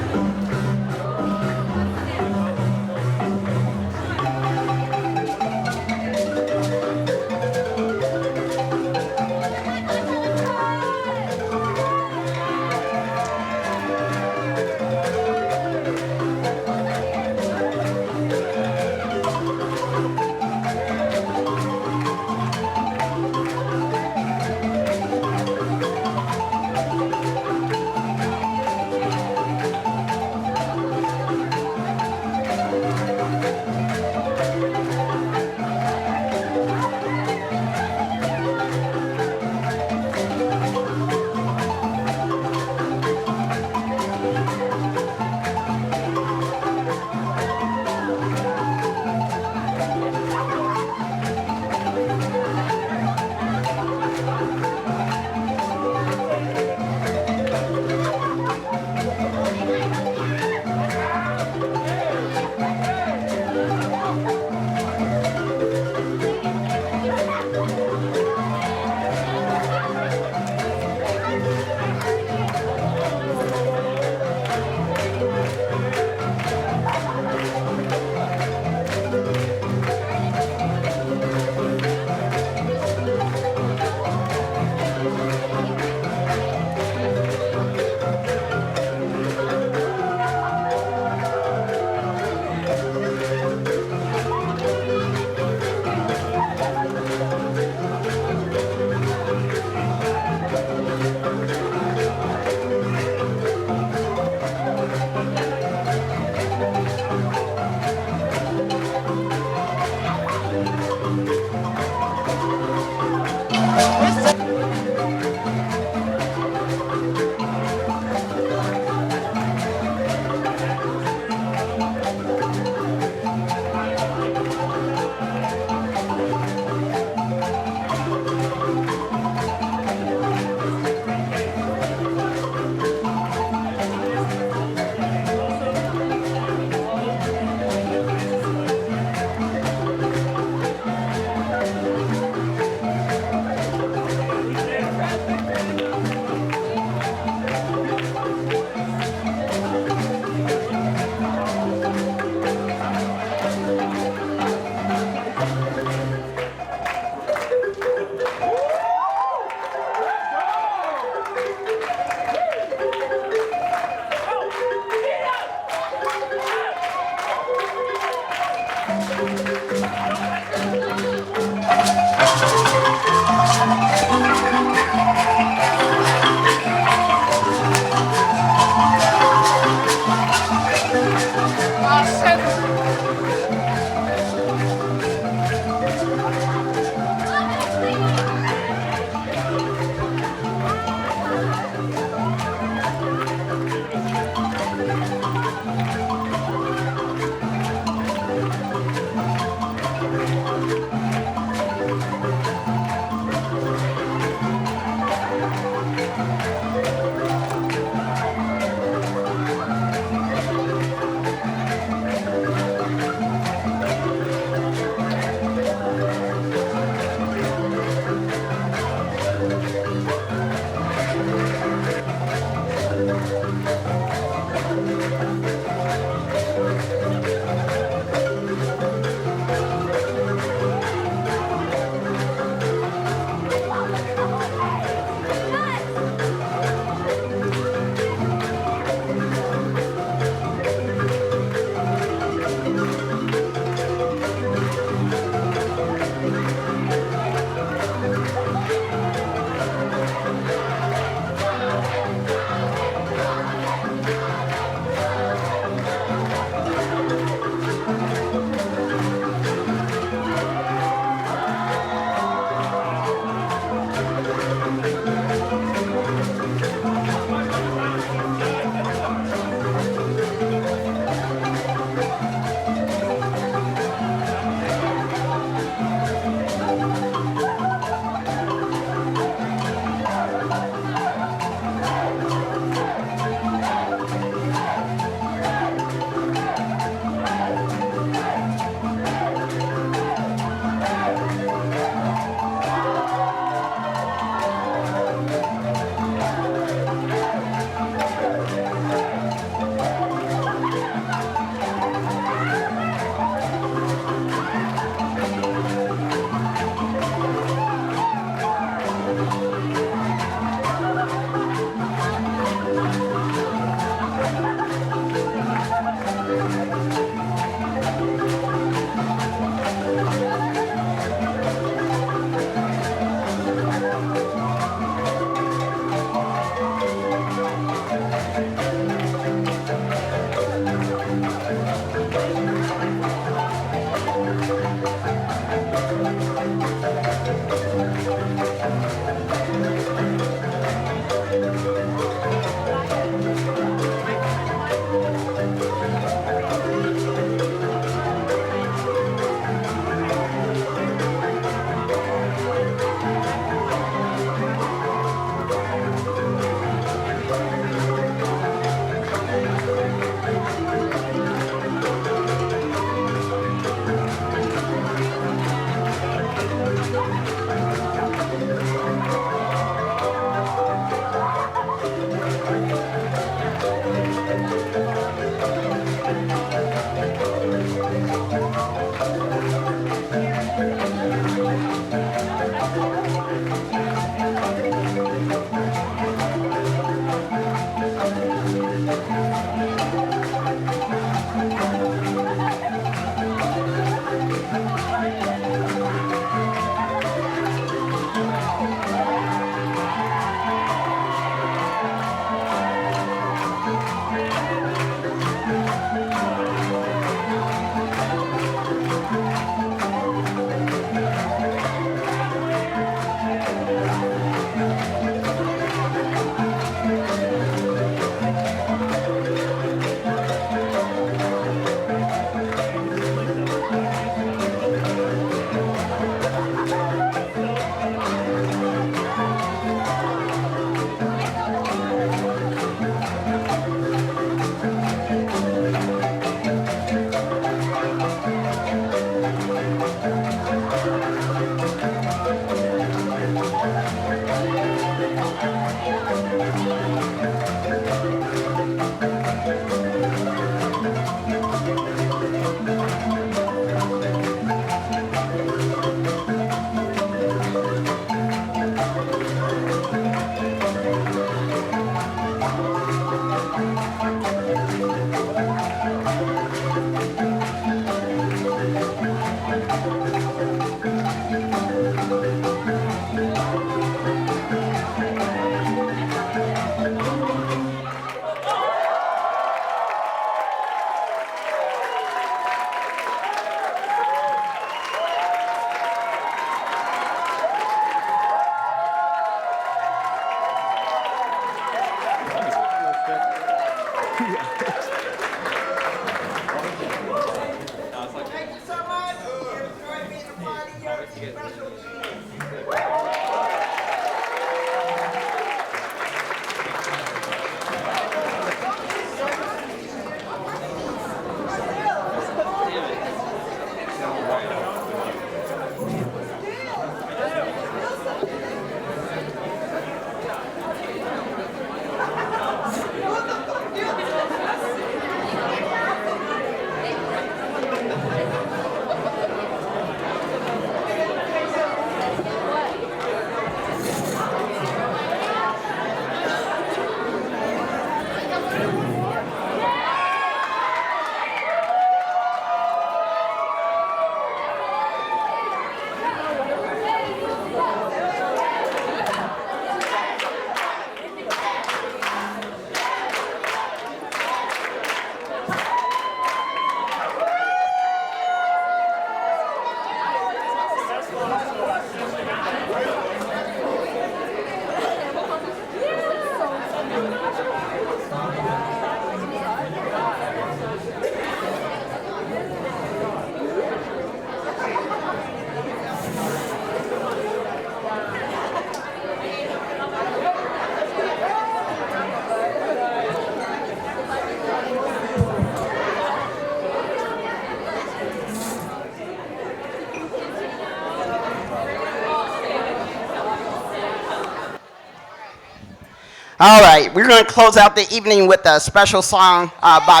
All right, we're going to close out the evening with a special song by...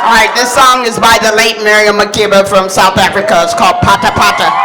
all right, this song is by the late Miriam Makeba from South Africa. It's called Pata Pata.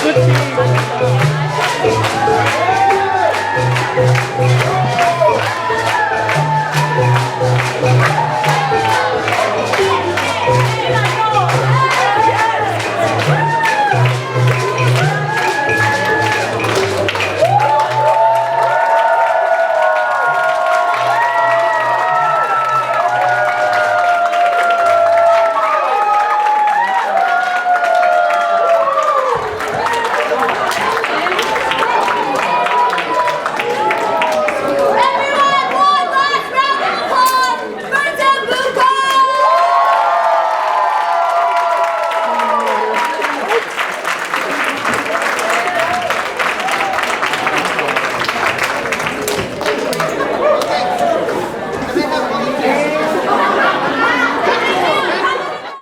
Good team.